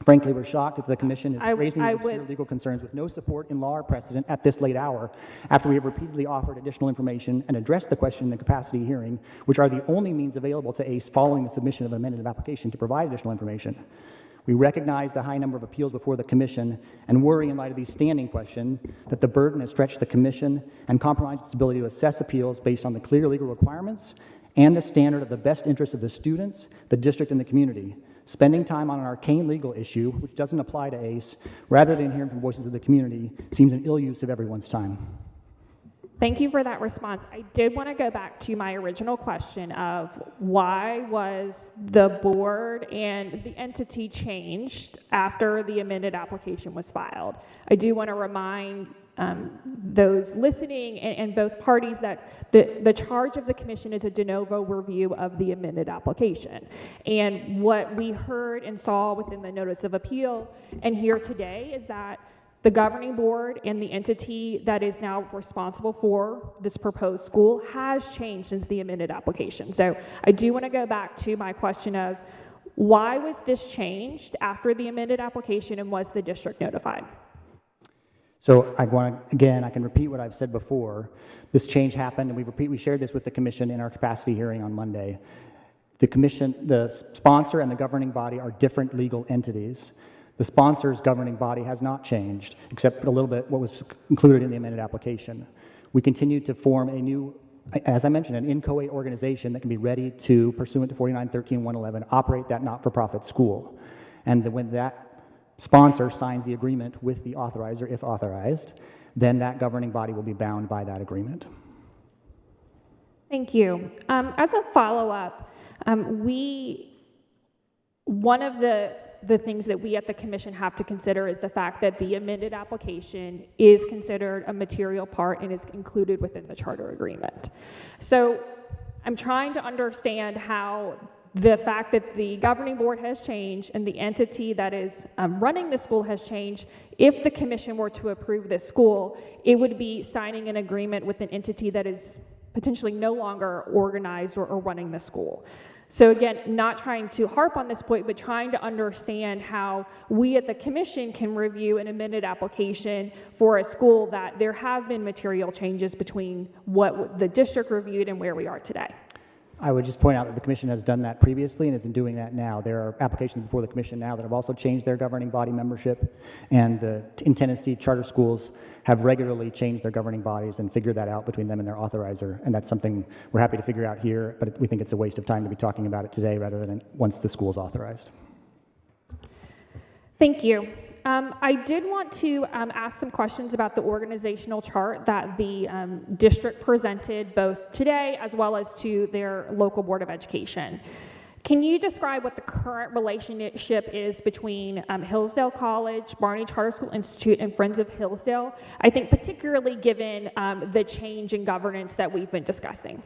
Frankly, we're shocked that the Commission is raising these obscure legal concerns with no support in law or precedent at this late hour, after we have repeatedly offered additional information and addressed the question in the capacity hearing, which are the only means available to ACE following the submission of an amended application to provide additional information. We recognize the high number of appeals before the Commission and worry, in light of these standing questions, that the burden has stretched the Commission and compromised its ability to assess appeals based on the clear legal requirements and the standard of the best interest of the students, the district, and the community. Spending time on an arcane legal issue, which doesn't apply to ACE, rather than hearing from voices of the community, seems an ill use of everyone's time. Thank you for that response. I did want to go back to my original question of why was the board and the entity changed after the amended application was filed. I do want to remind those listening and both parties that the charge of the commission is a de novo review of the amended application. And what we heard and saw within the notice of appeal and here today is that the governing board and the entity that is now responsible for this proposed school has changed since the amended application. So I do want to go back to my question of why was this changed after the amended application, and was the district notified? So I can repeat what I've said before. This change happened, and we shared this with the commission in our capacity hearing on Monday. The commission, the sponsor and the governing body are different legal entities. The sponsor's governing body has not changed, except a little bit what was included in the amended application. We continue to form a new, as I mentioned, an inchoate organization that can be ready to, pursuant to 4913-111, operate that not-for-profit school. And when that sponsor signs the agreement with the authorizer, if authorized, then that governing body will be bound by that agreement. Thank you. As a follow-up, one of the things that we at the commission have to consider is the fact that the amended application is considered a material part and is included within the charter agreement. So I'm trying to understand how the fact that the governing board has changed and the entity that is running the school has changed. If the commission were to approve this school, it would be signing an agreement with an entity that is potentially no longer organized or running the school. So again, not trying to harp on this point, but trying to understand how we at the commission can review an amended application for a school that there have been material changes between what the district reviewed and where we are today. I would just point out that the commission has done that previously and is doing that now. There are applications before the commission now that have also changed their governing body membership, and in Tennessee, charter schools have regularly changed their governing bodies and figured that out between them and their authorizer, and that's something we're happy to figure out here, but we think it's a waste of time to be talking about it today rather than once the school is authorized. Thank you. I did want to ask some questions about the organizational chart that the district presented both today as well as to their local board of education. Can you describe what the current relationship is between Hillsdale College, Barney Charter School Institute, and Friends of Hillsdale? I think particularly given the change in governance that we've been discussing.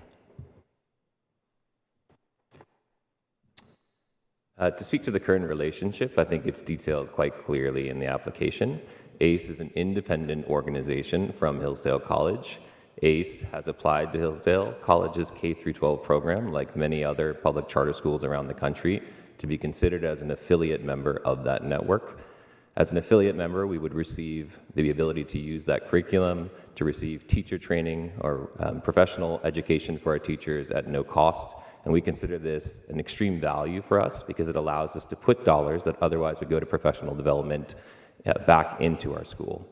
To speak to the current relationship, I think it's detailed quite clearly in the application. ACE is an independent organization from Hillsdale College. ACE has applied to Hillsdale College's K-12 program, like many other public charter schools around the country, to be considered as an affiliate member of that network. As an affiliate member, we would receive the ability to use that curriculum, to receive teacher training or professional education for our teachers at no cost. And we consider this an extreme value for us because it allows us to put dollars that otherwise would go to professional development back into our school.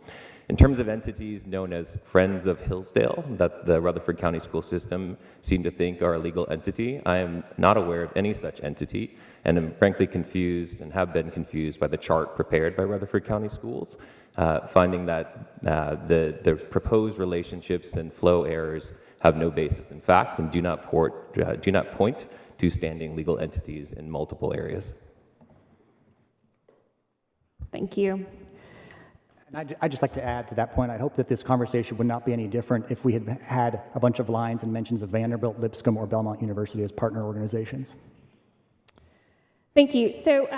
In terms of entities known as Friends of Hillsdale, that the Rutherford County School System seem to think are a legal entity, I am not aware of any such entity, and am frankly confused and have been confused by the chart prepared by Rutherford County Schools, finding that the proposed relationships and flow errors have no basis in fact and do not point to standing legal entities in multiple areas. Thank you. And I'd just like to add to that point, I hope that this conversation would not be any different if we had had a bunch of lines and mentions of Vanderbilt, Lipscomb, or Belmont University as partner organizations. Thank you. So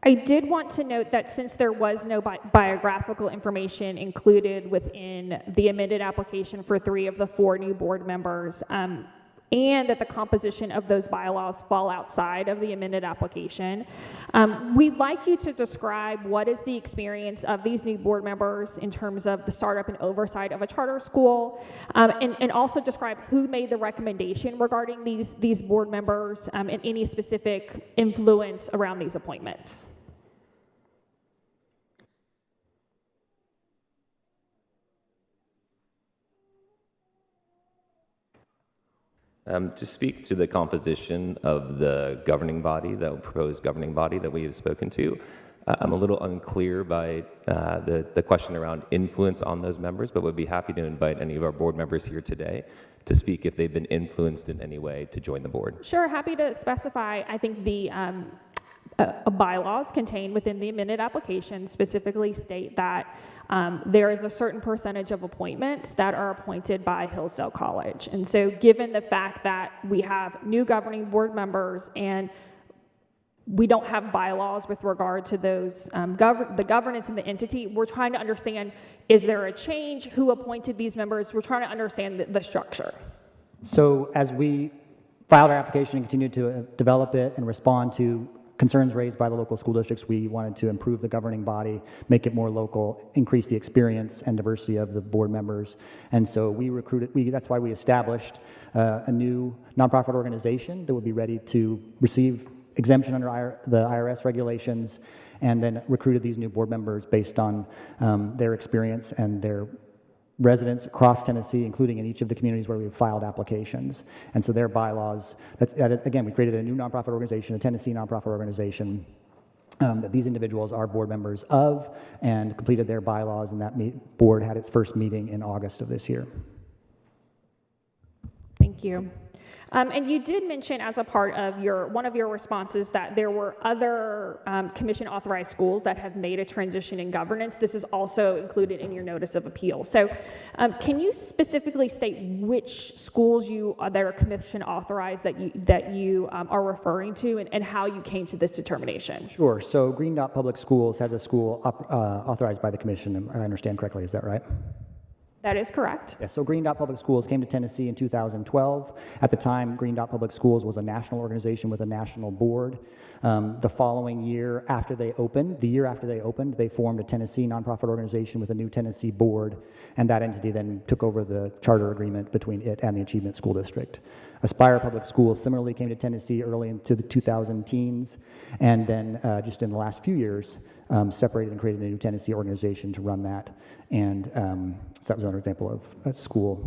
I did want to note that since there was no biographical information included within the amended application for 3 of the 4 new board members, and that the composition of those bylaws fall outside of the amended application, we'd like you to describe what is the experience of these new board members in terms of the startup and oversight of a charter school, and also describe who made the recommendation regarding these board members and any specific influence around these appointments. To speak to the composition of the governing body, the proposed governing body that we have spoken to, I'm a little unclear by the question around influence on those members, but would be happy to invite any of our board members here today to speak if they've been influenced in any way to join the board. Sure, happy to specify. I think bylaws contained within the amended application specifically state that there is a certain percentage of appointments that are appointed by Hillsdale College. And so given the fact that we have new governing board members and we don't have bylaws with regard to those, the governance and the entity, we're trying to understand, is there a change? Who appointed these members? We're trying to understand the structure. So as we filed our application and continued to develop it and respond to concerns raised by the local school districts, we wanted to improve the governing body, make it more local, increase the experience and diversity of the board members. And so that's why we established a new nonprofit organization that would be ready to receive exemption under the IRS regulations, and then recruited these new board members based on their experience and their residents across Tennessee, including in each of the communities where we've filed applications. And so their bylaws, again, we created a new nonprofit organization, a Tennessee nonprofit organization, that these individuals are board members of, and completed their bylaws, and that board had its first meeting in August of this year. Thank you. And you did mention as a part of one of your responses that there were other commission authorized schools that have made a transition in governance. This is also included in your notice of appeal. So can you specifically state which schools that are commission authorized that you are referring to, and how you came to this determination? Sure. So Green Dot Public Schools has a school authorized by the commission, if I understand correctly. Is that right? That is correct. Yeah, so Green Dot Public Schools came to Tennessee in 2012. At the time, Green Dot Public Schools was a national organization with a national board. The following year after they opened, they formed a Tennessee nonprofit organization with a new Tennessee board, and that entity then took over the charter agreement between it and the Achievement School District. Aspire Public Schools similarly came to Tennessee early into the 2010s, and then just in the last few years, separated and created a new Tennessee organization to run that. And so that was another example of a school.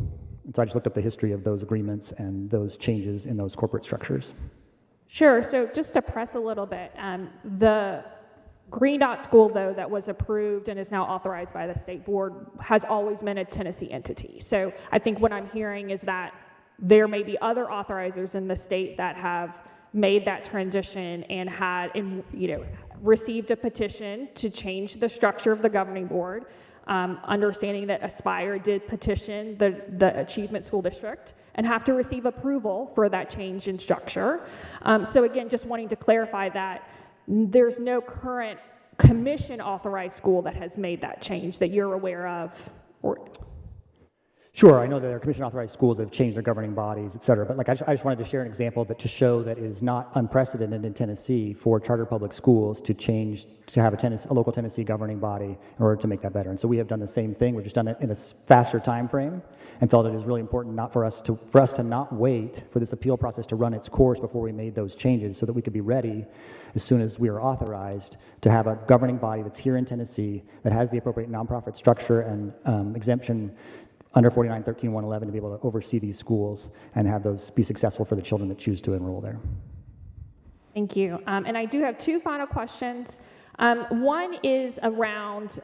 And so I just looked up the history of those agreements and those changes in those corporate structures. Sure. So just to press a little bit, the Green Dot school, though, that was approved and is now authorized by the state board has always been a Tennessee entity. So I think what I'm hearing is that there may be other authorizers in the state that have made that transition and received a petition to change the structure of the governing board, understanding that Aspire did petition the Achievement School District and have to receive approval for that change in structure. So again, just wanting to clarify that there's no current commission authorized school that has made that change that you're aware of. Sure, I know that there are commission-authorized schools that have changed their governing bodies, et cetera, but I just wanted to share an example to show that it is not unprecedented in Tennessee for charter public schools to have a local Tennessee governing body in order to make that better. And so we have done the same thing. We've just done it in a faster time frame and felt it is really important for us to not wait for this appeal process to run its course before we made those changes, so that we could be ready as soon as we are authorized to have a governing body that's here in Tennessee that has the appropriate nonprofit structure and exemption under 4913-111 to be able to oversee these schools and have those be successful for the children that choose to enroll there. Thank you. And I do have two final questions. One is around,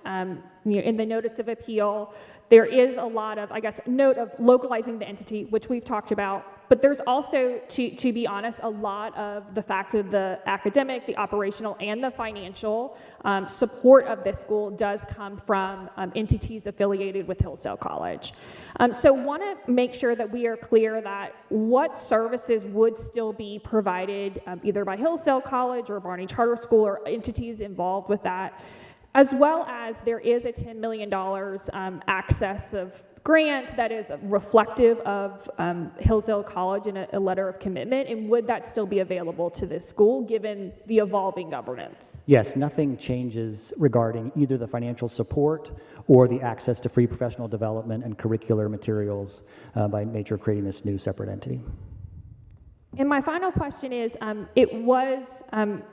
in the notice of appeal, there is a lot of, note of localizing the entity, which we've talked about, but there's also, to be honest, a lot of the fact that the academic, the operational, and the financial support of this school does come from entities affiliated with Hillsdale College. So want to make sure that we are clear that what services would still be provided either by Hillsdale College or Barney Charter School or entities involved with that, as well as there is a $10 million access of grant that is reflective of Hillsdale College in a letter of commitment, and would that still be available to this school given the evolving governance? Yes, nothing changes regarding either the financial support or the access to free professional development and curricular materials by nature of creating this new separate entity. And my final question is, it was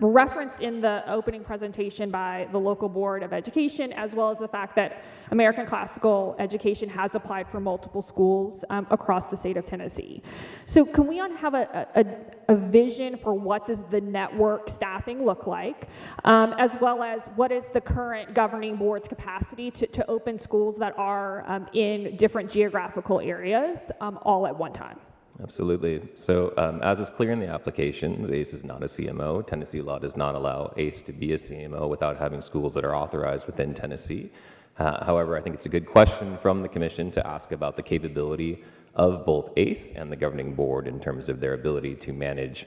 referenced in the opening presentation by the local board of education, as well as the fact that American Classical Education has applied for multiple schools across the state of Tennessee. So can we have a vision for what does the network staffing look like, as well as what is the current governing board's capacity to open schools that are in different geographical areas all at one time? Absolutely. So as is clear in the applications, ACE is not a CMO. Tennessee law does not allow ACE to be a CMO without having schools that are authorized within Tennessee. However, I think it's a good question from the Commission to ask about the capability of both ACE and the governing board in terms of their ability to manage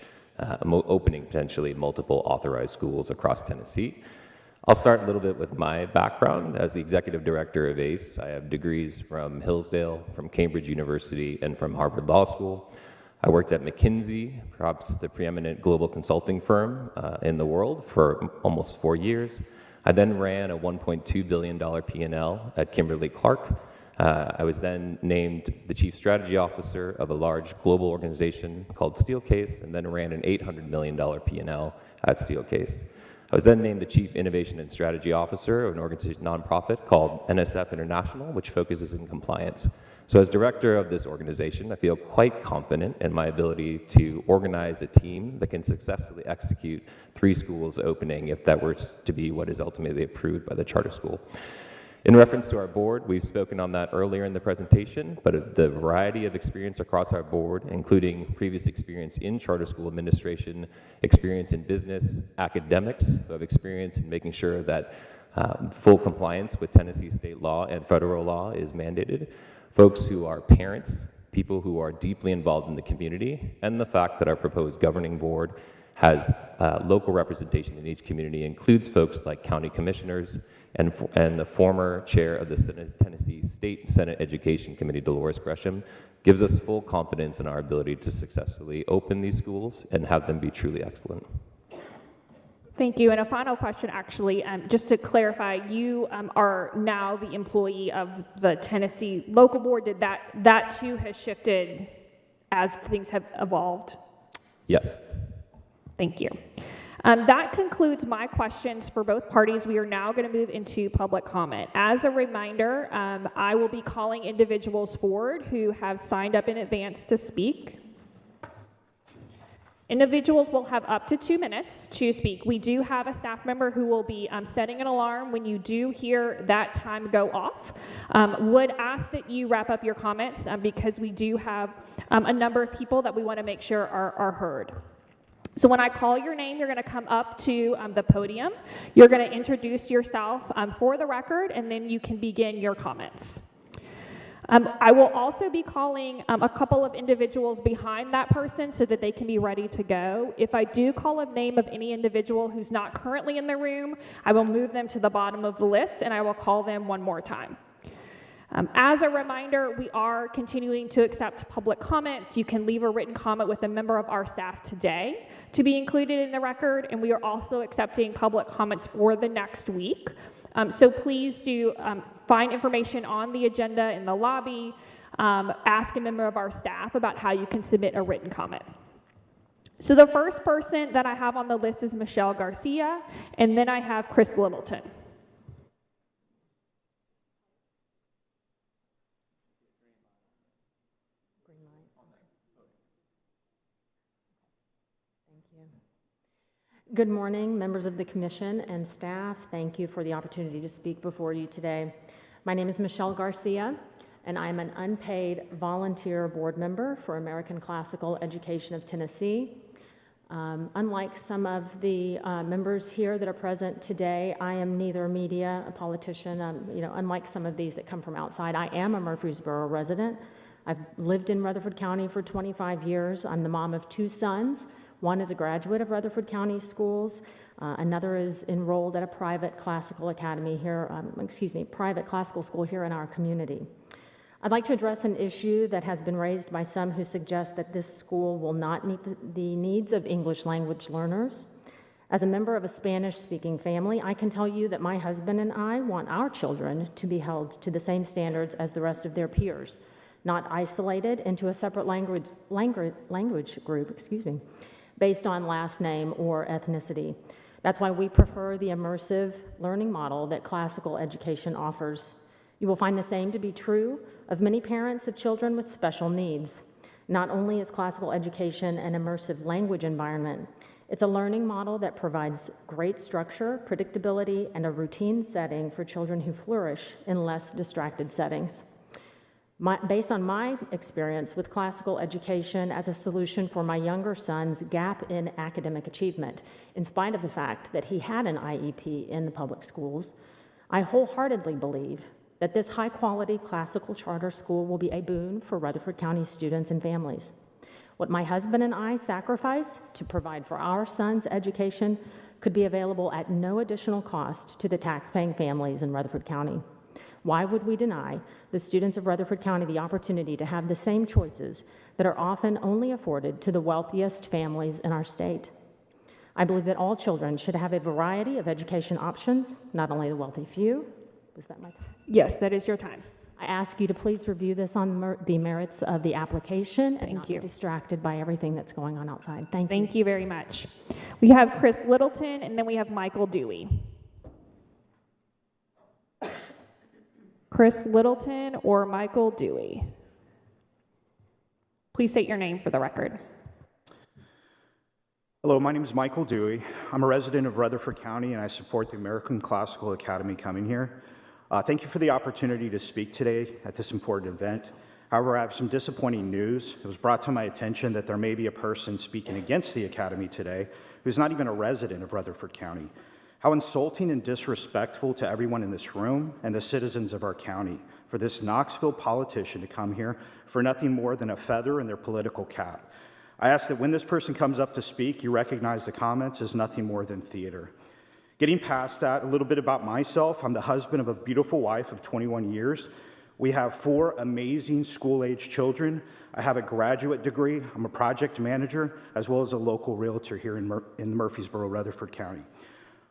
opening potentially multiple authorized schools across Tennessee. I'll start a little bit with my background. As the executive director of ACE, I have degrees from Hillsdale, from Cambridge University, and from Harvard Law School. I worked at McKinsey, perhaps the preeminent global consulting firm in the world, for almost 4 years. I then ran a $1.2 billion P&L at Kimberly-Clark. I was then named the chief strategy officer of a large global organization called Steelcase, and then ran an $800 million P&L at Steelcase. I was then named the Chief Innovation and Strategy Officer of an organization nonprofit called NSF International, which focuses in compliance. So as director of this organization, I feel quite confident in my ability to organize a team that can successfully execute 3 schools opening if that were to be what is ultimately approved by the charter school. In reference to our board, we've spoken on that earlier in the presentation, but the variety of experience across our board, including previous experience in charter school administration, experience in business, academics who have experience in making sure that full compliance with Tennessee state law and federal law is mandated, folks who are parents, people who are deeply involved in the community, and the fact that our proposed governing board has local representation in each community, includes folks like county commissioners and the former chair of the Tennessee State Senate Education Committee, Dolores Gresham, gives us full confidence in our ability to successfully open these schools and have them be truly excellent. Thank you. And a final question, actually, just to clarify, you are now the employee of the Tennessee local board. Did that too has shifted as things have evolved? Yes. Thank you. That concludes my questions for both parties. We are now going to move into public comment. As a reminder, I will be calling individuals forward who have signed up in advance to speak. Individuals will have up to 2 minutes to speak. We do have a staff member who will be setting an alarm when you do hear that time go off. Would ask that you wrap up your comments because we do have a number of people that we want to make sure are heard. So when I call your name, you're going to come up to the podium. You're going to introduce yourself for the record, and then you can begin your comments. I will also be calling a couple of individuals behind that person so that they can be ready to go. If I do call a name of any individual who's not currently in the room, I will move them to the bottom of the list, and I will call them one more time. As a reminder, we are continuing to accept public comments. You can leave a written comment with a member of our staff today to be included in the record, and we are also accepting public comments for the next week. So please do find information on the agenda in the lobby. Ask a member of our staff about how you can submit a written comment. So the first person that I have on the list is Michelle Garcia, and then I have Chris Littleton. Good morning, members of the Commission and staff. Thank you for the opportunity to speak before you today. My name is Michelle Garcia, and I'm an unpaid volunteer board member for American Classical Education of Tennessee. Unlike some of the members here that are present today, I am neither media, a politician, unlike some of these that come from outside. I am a Murfreesboro resident. I've lived in Rutherford County for 25 years. I'm the mom of 2 sons. One is a graduate of Rutherford County Schools. Another is enrolled at a private classical academy here, private classical school here in our community. I'd like to address an issue that has been raised by some who suggest that this school will not meet the needs of English language learners. As a member of a Spanish-speaking family, I can tell you that my husband and I want our children to be held to the same standards as the rest of their peers, not isolated into a separate language group, based on last name or ethnicity. That's why we prefer the immersive learning model that classical education offers. You will find the same to be true of many parents of children with special needs. Not only is classical education an immersive language environment, it's a learning model that provides great structure, predictability, and a routine setting for children who flourish in less distracted settings. Based on my experience with classical education as a solution for my younger son's gap in academic achievement, in spite of the fact that he had an IEP in the public schools, I wholeheartedly believe that this high-quality classical charter school will be a boon for Rutherford County students and families. What my husband and I sacrifice to provide for our son's education could be available at no additional cost to the tax-paying families in Rutherford County. Why would we deny the students of Rutherford County the opportunity to have the same choices that are often only afforded to the wealthiest families in our state? I believe that all children should have a variety of education options, not only the wealthy few. Was that my time? Yes, that is your time. I ask you to please review this on the merits of the application and not be distracted by everything that's going on outside. Thank you. Thank you very much. We have Chris Littleton, and then we have Michael Dewey. Chris Littleton or Michael Dewey. Please state your name for the record. Hello, my name is Michael Dewey. I'm a resident of Rutherford County, and I support the American Classical Academy coming here. Thank you for the opportunity to speak today at this important event. However, I have some disappointing news. It was brought to my attention that there may be a person speaking against the Academy today who's not even a resident of Rutherford County. How insulting and disrespectful to everyone in this room and the citizens of our county for this Knoxville politician to come here for nothing more than a feather in their political cap. I ask that when this person comes up to speak, you recognize the comments as nothing more than theater. Getting past that, a little bit about myself. I'm the husband of a beautiful wife of 21 years. We have 4 amazing school-age children. I have a graduate degree. I'm a project manager, as well as a local realtor here in Murfreesboro, Rutherford County.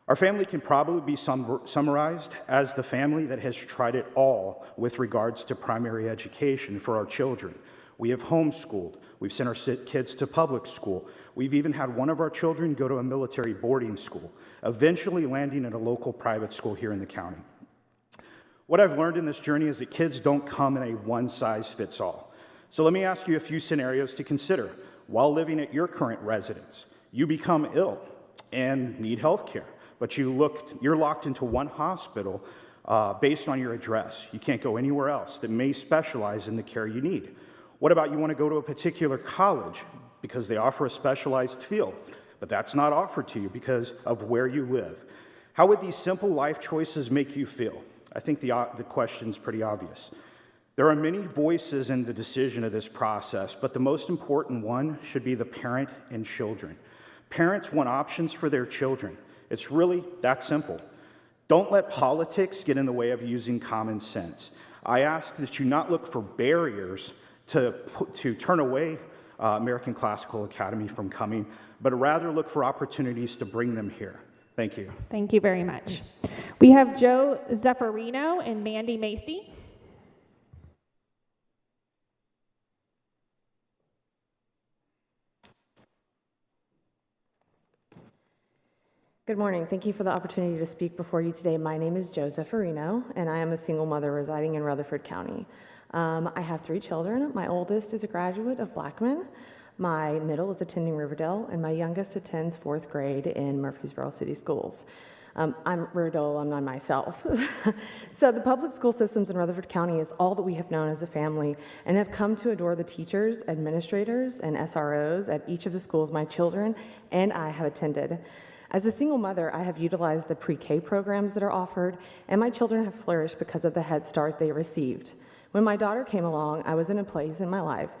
Our family can probably be summarized as the family that has tried it all with regards to primary education for our children. We have homeschooled. We've sent our kids to public school. We've even had one of our children go to a military boarding school, eventually landing at a local private school here in the county. What I've learned in this journey is that kids don't come in a one-size-fits-all. So let me ask you a few scenarios to consider. While living at your current residence, you become ill and need health care, but you're locked into one hospital based on your address. You can't go anywhere else that may specialize in the care you need. What about you want to go to a particular college because they offer a specialized field, but that's not offered to you because of where you live? How would these simple life choices make you feel? I think the question's pretty obvious. There are many voices in the decision of this process, but the most important one should be the parent and children. Parents want options for their children. It's really that simple. Don't let politics get in the way of using common sense. I ask that you not look for barriers to turn away American Classical Academy from coming, but rather look for opportunities to bring them here. Thank you. Thank you very much. We have Joe Zeffirino and Mandy Macy. Good morning. Thank you for the opportunity to speak before you today. My name is Jo Zeffirino, and I am a single mother residing in Rutherford County. I have 3 children. My oldest is a graduate of Blackman. My middle is attending Riverdale, and my youngest attends 4th grade in Murfreesboro City Schools. I'm Riverdale alumni myself. So the public school systems in Rutherford County is all that we have known as a family and have come to adore the teachers, administrators, and SROs at each of the schools my children and I have attended. As a single mother, I have utilized the pre-K programs that are offered, and my children have flourished because of the head start they received. When my daughter came along, I was in a place in my life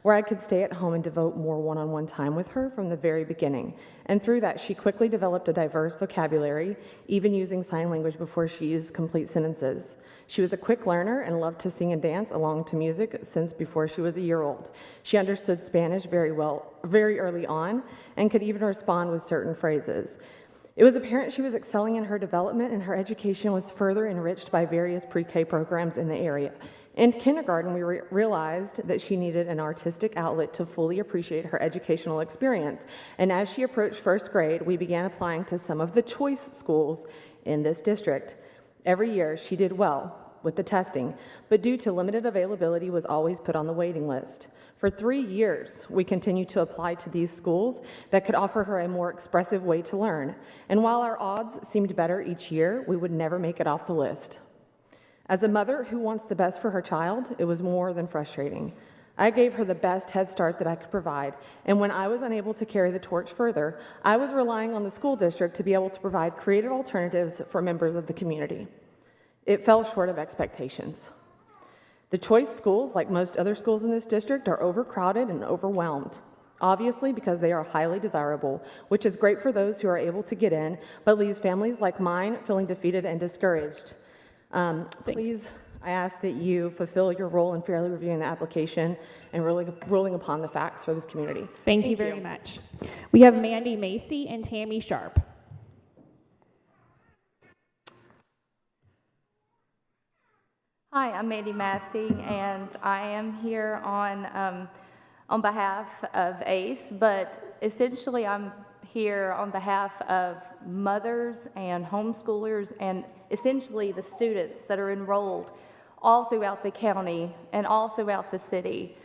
where I could stay at home and devote more one-on-one time with her from the very beginning. And through that, she quickly developed a diverse vocabulary, even using sign language before she used complete sentences. She was a quick learner and loved to sing and dance along to music since before she was a year old. She understood Spanish very well, very early on, and could even respond with certain phrases. It was apparent she was excelling in her development, and her education was further enriched by various pre-K programs in the area. In kindergarten, we realized that she needed an artistic outlet to fully appreciate her educational experience. And as she approached 1st grade, we began applying to some of the choice schools in this district. Every year, she did well with the testing, but due to limited availability, was always put on the waiting list. For 3 years, we continued to apply to these schools that could offer her a more expressive way to learn. And while our odds seemed better each year, we would never make it off the list. As a mother who wants the best for her child, it was more than frustrating. I gave her the best head start that I could provide, and when I was unable to carry the torch further, I was relying on the school district to be able to provide creative alternatives for members of the community. It fell short of expectations. The choice schools, like most other schools in this district, are overcrowded and overwhelmed, obviously because they are highly desirable, which is great for those who are able to get in, but leaves families like mine feeling defeated and discouraged. Please, I ask that you fulfill your role in fairly reviewing the application and ruling upon the facts for this community. Thank you very much. We have Mandy Macy and Tammy Sharp. Hi, I'm Mandy Massey, and I am here on behalf of ACE, but essentially I'm here on behalf of mothers and homeschoolers and essentially the students that are enrolled all throughout the county and all throughout the city,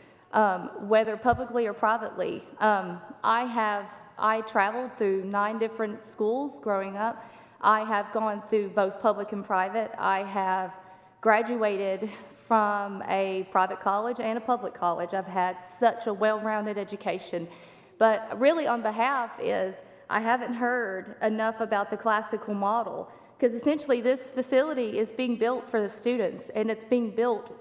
whether publicly or privately. I traveled through 9 different schools growing up. I have gone through both public and private. I have graduated from a private college and a public college. I've had such a well-rounded education. But really on behalf is, I haven't heard enough about the classical model, because essentially this facility is being built for the students, and it's being built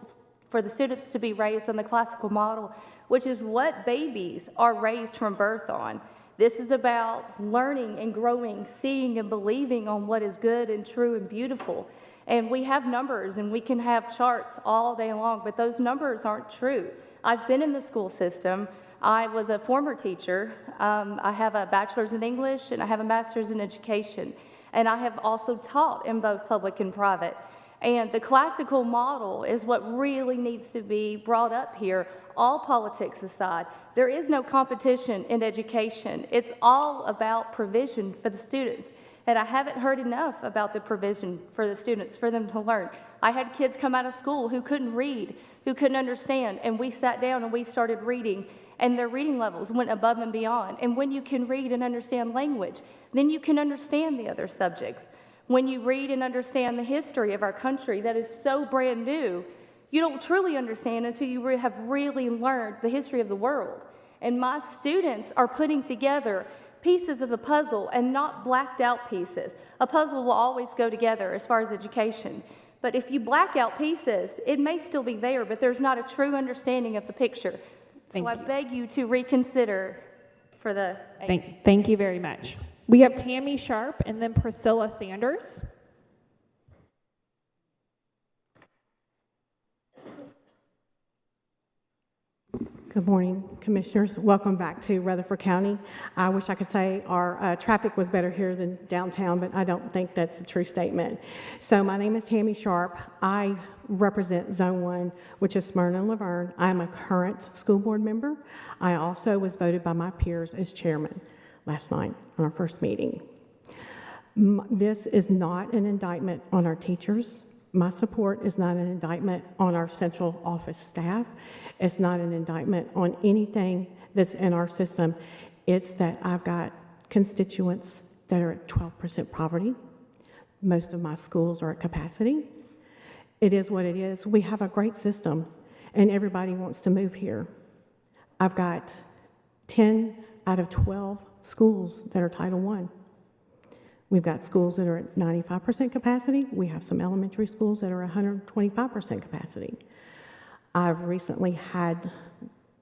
for the students to be raised on the classical model, which is what babies are raised from birth on. This is about learning and growing, seeing and believing on what is good and true and beautiful. And we have numbers and we can have charts all day long, but those numbers aren't true. I've been in the school system. I was a former teacher. I have a bachelor's in English and I have a master's in education. And I have also taught in both public and private. And the classical model is what really needs to be brought up here, all politics aside. There is no competition in education. It's all about provision for the students. And I haven't heard enough about the provision for the students, for them to learn. I had kids come out of school who couldn't read, who couldn't understand, and we sat down and we started reading, and their reading levels went above and beyond. And when you can read and understand language, then you can understand the other subjects. When you read and understand the history of our country that is so brand new, you don't truly understand until you have really learned the history of the world. And my students are putting together pieces of the puzzle and not blacked out pieces. A puzzle will always go together as far as education. But if you black out pieces, it may still be there, but there's not a true understanding of the picture. So I beg you to reconsider for the... Thank you very much. We have Tammy Sharp and then Priscilla Sanders. Good morning, Commissioners. Welcome back to Rutherford County. I wish I could say our traffic was better here than downtown, but I don't think that's a true statement. So my name is Tammy Sharp. I represent Zone 1, which is Smyrna and Laverne. I'm a current school board member. I also was voted by my peers as chairman last night on our first meeting. This is not an indictment on our teachers. My support is not an indictment on our central office staff. It's not an indictment on anything that's in our system. It's that I've got constituents that are at 12% poverty. Most of my schools are at capacity. It is what it is. We have a great system, and everybody wants to move here. I've got 10 out of 12 schools that are Title I. We've got schools that are at 95% capacity. We have some elementary schools that are 125% capacity. I've recently had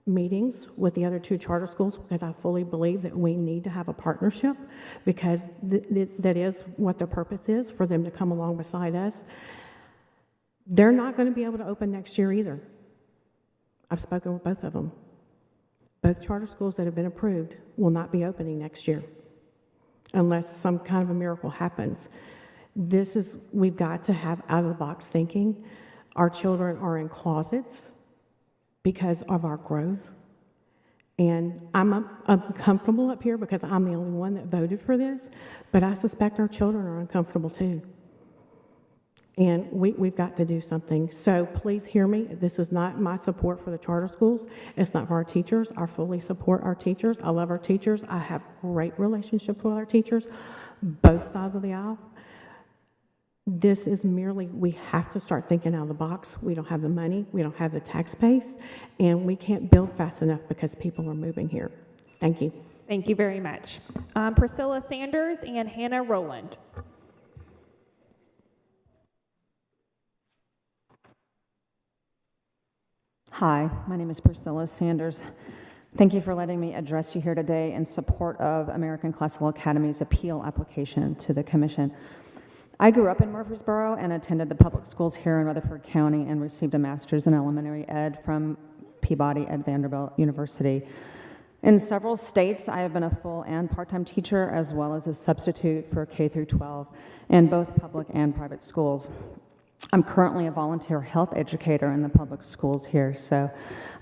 meetings with the other 2 charter schools because I fully believe that we need to have a partnership, because that is what the purpose is, for them to come along beside us. They're not going to be able to open next year either. I've spoken with both of them. Both charter schools that have been approved will not be opening next year unless some kind of a miracle happens. We've got to have out-of-the-box thinking. Our children are in closets because of our growth. And I'm uncomfortable up here because I'm the only one that voted for this, but I suspect our children are uncomfortable too. And we've got to do something. So please hear me. This is not my support for the charter schools. It's not for our teachers. I fully support our teachers. I love our teachers. I have great relationships with our teachers, both sides of the aisle. This is merely, we have to start thinking out of the box. We don't have the money, we don't have the tax base, and we can't build fast enough because people are moving here. Thank you. Thank you very much. Priscilla Sanders and Hannah Rowland. Hi, my name is Priscilla Sanders. Thank you for letting me address you here today in support of American Classical Academy's appeal application to the Commission. I grew up in Murfreesboro and attended the public schools here in Rutherford County and received a master's in elementary ed from Peabody at Vanderbilt University. In several states, I have been a full and part-time teacher as well as a substitute for K through 12 in both public and private schools. I'm currently a volunteer health educator in the public schools here, so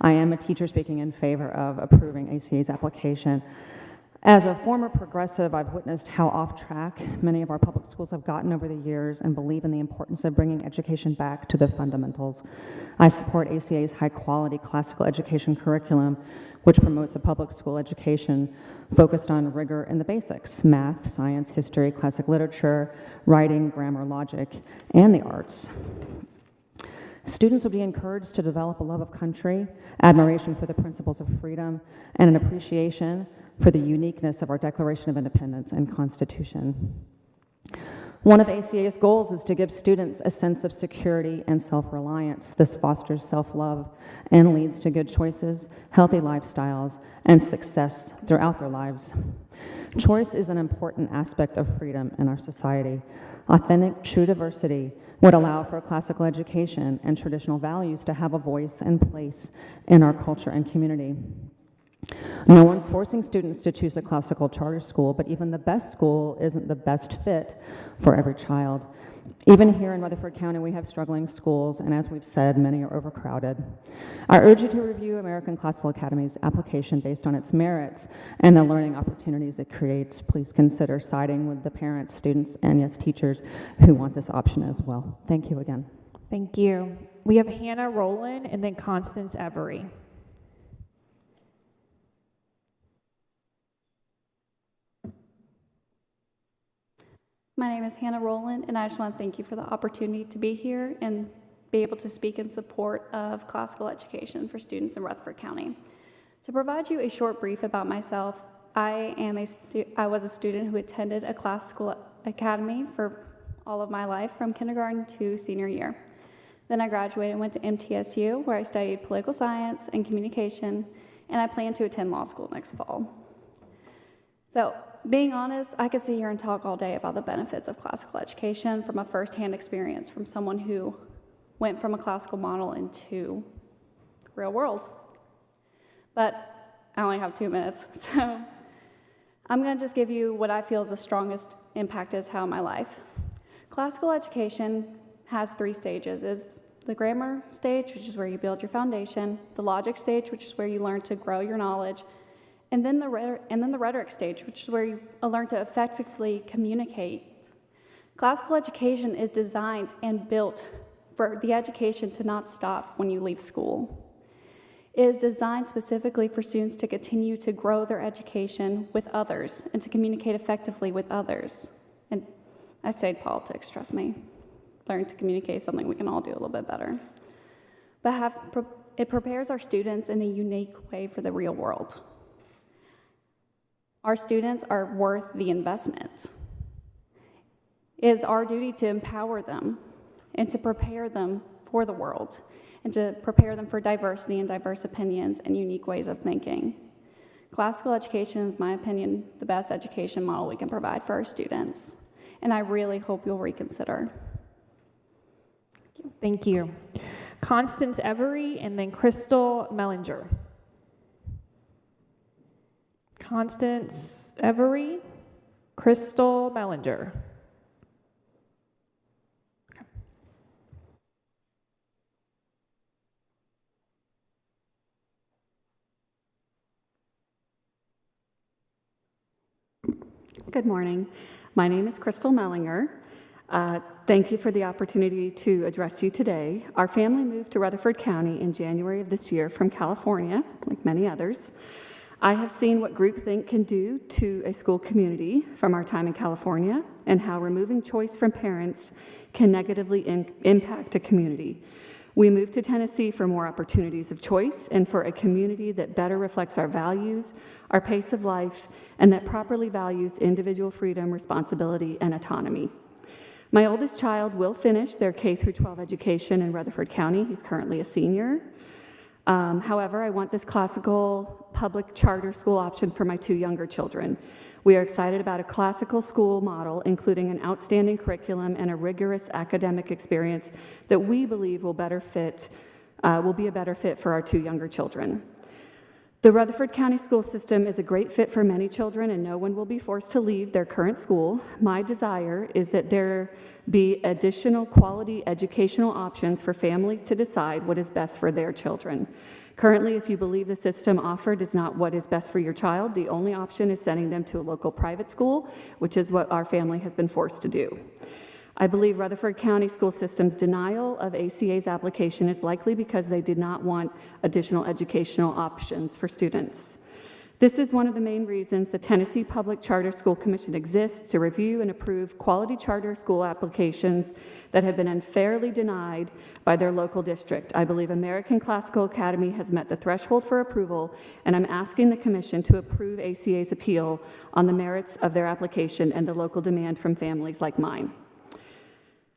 I am a teacher speaking in favor of approving ACA's application. As a former progressive, I've witnessed how off track many of our public schools have gotten over the years and believe in the importance of bringing education back to the fundamentals. I support ACA's high-quality classical education curriculum, which promotes a public school education focused on rigor in the basics: math, science, history, classic literature, writing, grammar, logic, and the arts. Students will be encouraged to develop a love of country, admiration for the principles of freedom, and an appreciation for the uniqueness of our Declaration of Independence and Constitution. One of ACA's goals is to give students a sense of security and self-reliance. This fosters self-love and leads to good choices, healthy lifestyles, and success throughout their lives. Choice is an important aspect of freedom in our society. Authentic, true diversity would allow for classical education and traditional values to have a voice and place in our culture and community. No one's forcing students to choose a classical charter school, but even the best school isn't the best fit for every child. Even here in Rutherford County, we have struggling schools, and as we've said, many are overcrowded. I urge you to review American Classical Academy's application based on its merits and the learning opportunities it creates. Please consider siding with the parents, students, and yes, teachers who want this option as well. Thank you again. Thank you. We have Hannah Rowland and then Constance Every. My name is Hannah Rowland, and I just want to thank you for the opportunity to be here and be able to speak in support of classical education for students in Rutherford County. To provide you a short brief about myself, I was a student who attended a classical academy for all of my life, from kindergarten to senior year. Then I graduated and went to MTSU, where I studied political science and communication, and I plan to attend law school next fall. So, being honest, I could sit here and talk all day about the benefits of classical education from a firsthand experience from someone who went from a classical model into the real world. But I only have 2 minutes, so I'm going to just give you what I feel is the strongest impact has had on my life. Classical education has 3 stages. It's the grammar stage, which is where you build your foundation, the logic stage, which is where you learn to grow your knowledge, and then the rhetoric stage, which is where you learn to effectively communicate. Classical education is designed and built for the education to not stop when you leave school. It is designed specifically for students to continue to grow their education with others and to communicate effectively with others. And I studied politics, trust me. Learning to communicate is something we can all do a little bit better. But it prepares our students in a unique way for the real world. Our students are worth the investment. It is our duty to empower them and to prepare them for the world and to prepare them for diversity and diverse opinions and unique ways of thinking. Classical education is, in my opinion, the best education model we can provide for our students, and I really hope you'll reconsider. Thank you. Constance Every and then Crystal Mellinger. Constance Every, Crystal Mellinger. Good morning. My name is Crystal Mellinger. Thank you for the opportunity to address you today. Our family moved to Rutherford County in January of this year from California, like many others. I have seen what groupthink can do to a school community from our time in California and how removing choice from parents can negatively impact a community. We moved to Tennessee for more opportunities of choice and for a community that better reflects our values, our pace of life, and that properly values individual freedom, responsibility, and autonomy. My oldest child will finish their K-12 education in Rutherford County. He's currently a senior. However, I want this classical public charter school option for my 2 younger children. We are excited about a classical school model, including an outstanding curriculum and a rigorous academic experience that we believe will be a better fit for our 2 younger children. The Rutherford County school system is a great fit for many children, and no one will be forced to leave their current school. My desire is that there be additional quality educational options for families to decide what is best for their children. Currently, if you believe the system offered is not what is best for your child, the only option is sending them to a local private school, which is what our family has been forced to do. I believe Rutherford County School System's denial of ACA's application is likely because they did not want additional educational options for students. This is one of the main reasons the Tennessee Public Charter School Commission exists, to review and approve quality charter school applications that have been unfairly denied by their local district. I believe American Classical Academy has met the threshold for approval, and I'm asking the Commission to approve ACA's appeal on the merits of their application and the local demand from families like mine.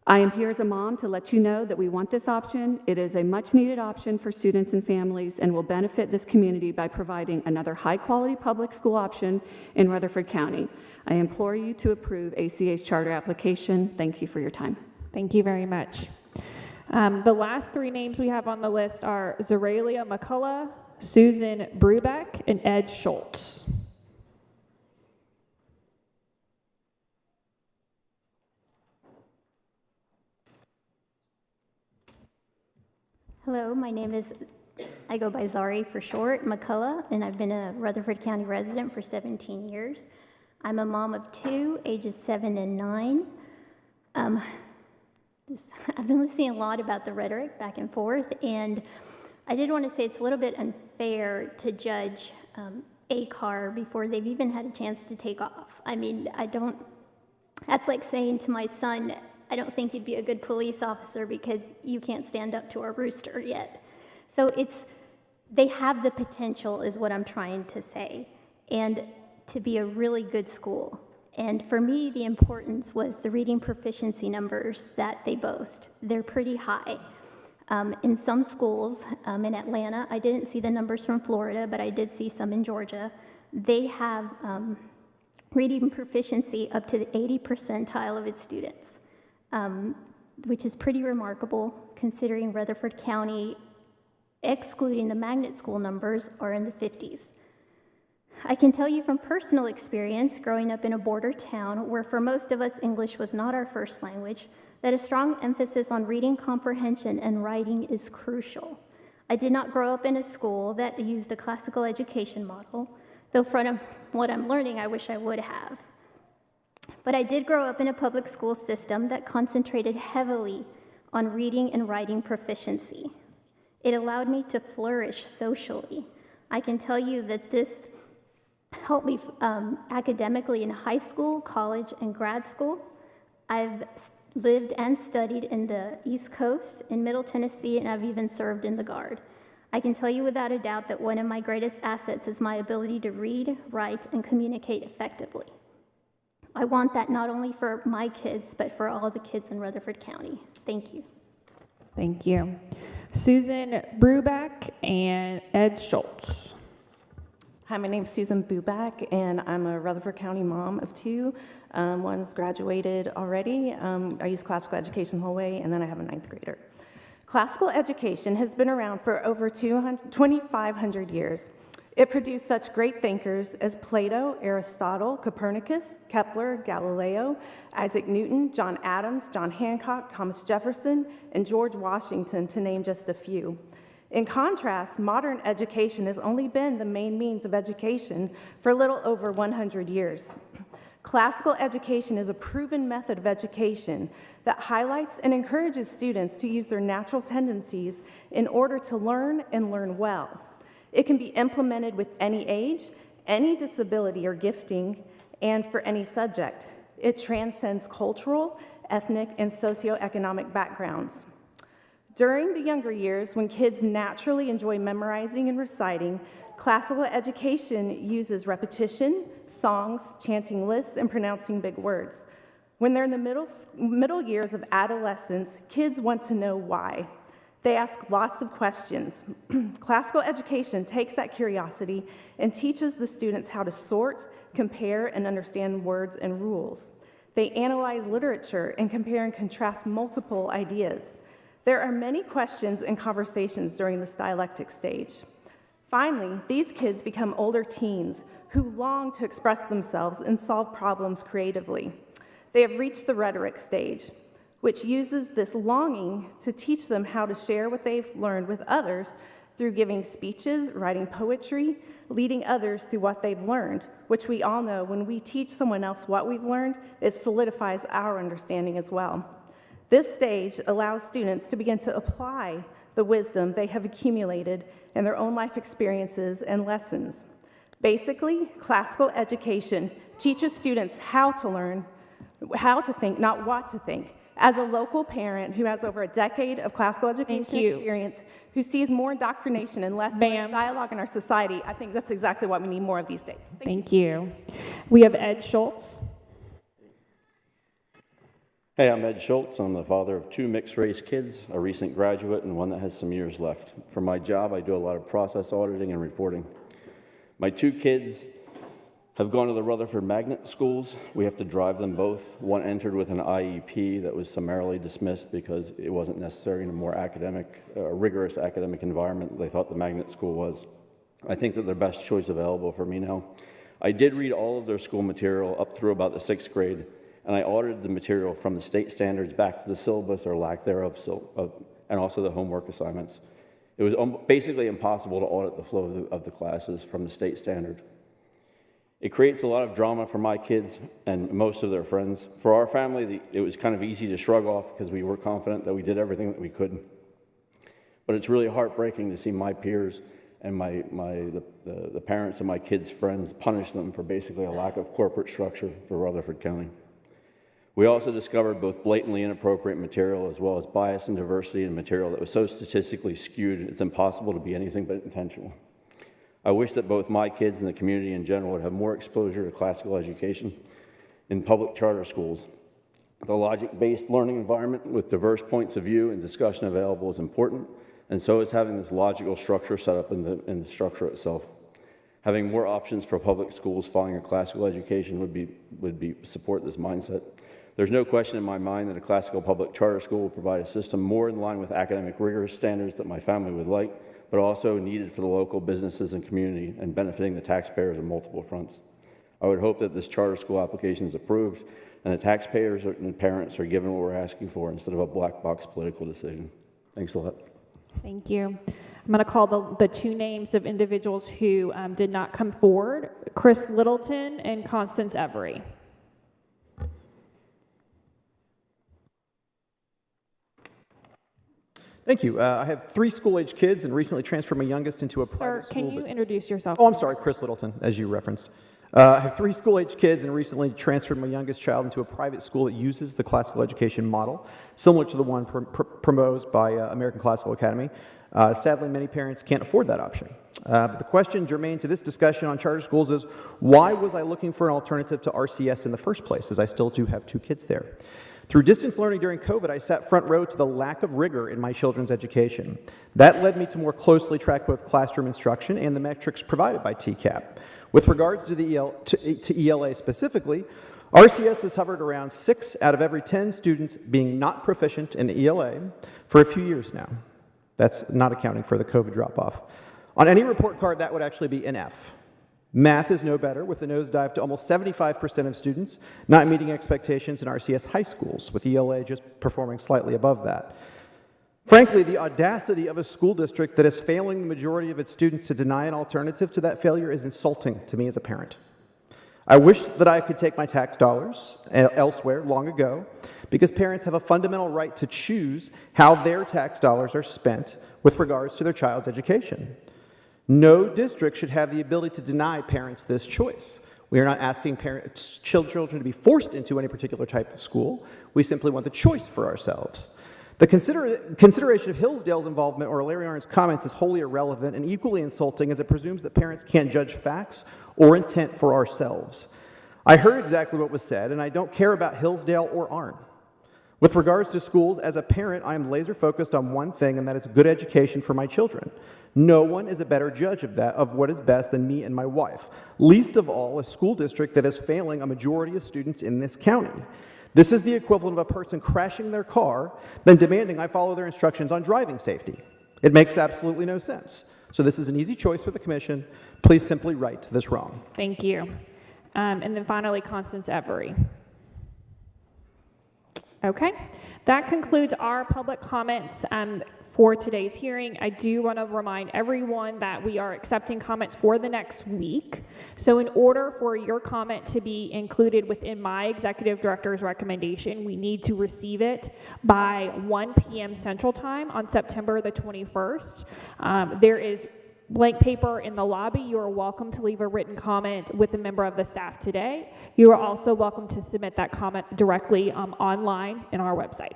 I am here as a mom to let you know that we want this option. It is a much-needed option for students and families and will benefit this community by providing another high-quality public school option in Rutherford County. I implore you to approve ACA's charter application. Thank you for your time. Thank you very much. The last 3 names we have on the list are Zoralia McCullough, Susan Brubeck, and Ed Schultz. Hello, my name is, I go by Zari for short, McCullough, and I've been a Rutherford County resident for 17 years. I'm a mom of 2, ages 7 and 9. I've been listening a lot about the rhetoric back and forth, and I did want to say it's a little bit unfair to judge a car before they've even had a chance to take off. I mean, that's like saying to my son, I don't think you'd be a good police officer because you can't stand up to a rooster yet. So they have the potential is what I'm trying to say, and to be a really good school. And for me, the importance was the reading proficiency numbers that they boast. They're pretty high. In some schools, in Atlanta, I didn't see the numbers from Florida, but I did see some in Georgia. They have reading proficiency up to the 80th percentile of its students. Which is pretty remarkable considering Rutherford County, excluding the magnet school numbers, are in the 50s. I can tell you from personal experience, growing up in a border town where for most of us English was not our first language, that a strong emphasis on reading comprehension and writing is crucial. I did not grow up in a school that used a classical education model, though from what I'm learning, I wish I would have. But I did grow up in a public school system that concentrated heavily on reading and writing proficiency. It allowed me to flourish socially. I can tell you that this helped me academically in high school, college, and grad school. I've lived and studied in the East Coast, in Middle Tennessee, and I've even served in the Guard. I can tell you without a doubt that one of my greatest assets is my ability to read, write, and communicate effectively. I want that not only for my kids, but for all the kids in Rutherford County. Thank you. Thank you. Susan Brubeck and Ed Schultz. Hi, my name's Susan Brubeck, and I'm a Rutherford County mom of 2. One's graduated already. I use classical education the whole way, and then I have a 9th grader. Classical education has been around for over 2,500 years. It produced such great thinkers as Plato, Aristotle, Copernicus, Kepler, Galileo, Isaac Newton, John Adams, John Hancock, Thomas Jefferson, and George Washington, to name just a few. In contrast, modern education has only been the main means of education for a little over 100 years. Classical education is a proven method of education that highlights and encourages students to use their natural tendencies in order to learn and learn well. It can be implemented with any age, any disability or gifting, and for any subject. It transcends cultural, ethnic, and socioeconomic backgrounds. During the younger years, when kids naturally enjoy memorizing and reciting, classical education uses repetition, songs, chanting lists, and pronouncing big words. When they're in the middle years of adolescence, kids want to know why. They ask lots of questions. Classical education takes that curiosity and teaches the students how to sort, compare, and understand words and rules. They analyze literature and compare and contrast multiple ideas. There are many questions and conversations during this dialectic stage. Finally, these kids become older teens who long to express themselves and solve problems creatively. They have reached the rhetoric stage, which uses this longing to teach them how to share what they've learned with others through giving speeches, writing poetry, leading others through what they've learned, which we all know when we teach someone else what we've learned, it solidifies our understanding as well. This stage allows students to begin to apply the wisdom they have accumulated in their own life experiences and lessons. Basically, classical education teaches students how to learn, how to think, not what to think. As a local parent who has over a decade of classical education experience, who sees more indoctrination and less dialogue in our society, I think that's exactly what we need more of these days. Thank you. We have Ed Schultz. Hey, I'm Ed Schultz. I'm the father of 2 mixed-race kids, a recent graduate, and one that has some years left. For my job, I do a lot of process auditing and reporting. My 2 kids have gone to the Rutherford magnet schools. We have to drive them both. One entered with an IEP that was summarily dismissed because it wasn't necessary in a more rigorous academic environment they thought the magnet school was. I think that they're best choice available for me now. I did read all of their school material up through about the 6th grade, and I audited the material from the state standards back to the syllabus or lack thereof, and also the homework assignments. It was basically impossible to audit the flow of the classes from the state standard. It creates a lot of drama for my kids and most of their friends. For our family, it was kind of easy to shrug off because we were confident that we did everything that we could. But it's really heartbreaking to see my peers and the parents of my kids' friends punish them for basically a lack of corporate structure for Rutherford County. We also discovered both blatantly inappropriate material as well as bias and diversity in material that was so statistically skewed it's impossible to be anything but intentional. I wish that both my kids and the community in general would have more exposure to classical education in public charter schools. The logic-based learning environment with diverse points of view and discussion available is important, and so is having this logical structure set up in the structure itself. Having more options for public schools following a classical education would support this mindset. There's no question in my mind that a classical public charter school will provide a system more in line with academic rigorous standards that my family would like, but also needed for the local businesses and community and benefiting the taxpayers on multiple fronts. I would hope that this charter school application is approved and the taxpayers and parents are given what we're asking for instead of a black box political decision. Thanks a lot. Thank you. I'm going to call the 2 names of individuals who did not come forward, Chris Littleton and Constance Every. Thank you. I have 3 school-age kids and recently transferred my youngest into a private school. Sir, can you introduce yourself? Oh, I'm sorry, Chris Littleton, as you referenced. I have 3 school-age kids and recently transferred my youngest child into a private school that uses the classical education model, similar to the one proposed by American Classical Academy. Sadly, many parents can't afford that option. But the question germane to this discussion on charter schools is, why was I looking for an alternative to RCS in the first place, as I still do have 2 kids there? Through distance learning during COVID, I sat front row to the lack of rigor in my children's education. That led me to more closely track both classroom instruction and the metrics provided by TCAP. With regards to the ELA specifically, RCS has hovered around 6 out of every 10 students being not proficient in ELA for a few years now. That's not accounting for the COVID drop-off. On any report card, that would actually be an F. Math is no better, with a nosedive to almost 75% of students not meeting expectations in RCS high schools, with ELA just performing slightly above that. Frankly, the audacity of a school district that is failing the majority of its students to deny an alternative to that failure is insulting to me as a parent. I wish that I could take my tax dollars elsewhere long ago, because parents have a fundamental right to choose how their tax dollars are spent with regards to their child's education. No district should have the ability to deny parents this choice. We are not asking children to be forced into any particular type of school. We simply want the choice for ourselves. The consideration of Hillsdale's involvement or Larry Arnn's comments is wholly irrelevant and equally insulting, as it presumes that parents can't judge facts or intent for ourselves. I heard exactly what was said, and I don't care about Hillsdale or Arnn. With regards to schools, as a parent, I am laser focused on one thing, and that is good education for my children. No one is a better judge of what is best than me and my wife, least of all a school district that is failing a majority of students in this county. This is the equivalent of a person crashing their car, then demanding I follow their instructions on driving safety. It makes absolutely no sense. So this is an easy choice for the commission. Please simply right this wrong. Thank you. And then finally, Constance Every. Okay, that concludes our public comments for today's hearing. I do want to remind everyone that we are accepting comments for the next week. So in order for your comment to be included within my executive director's recommendation, we need to receive it by 1 p.m. Central Time on September the 21st. There is blank paper in the lobby. You are welcome to leave a written comment with a member of the staff today. You are also welcome to submit that comment directly online in our website.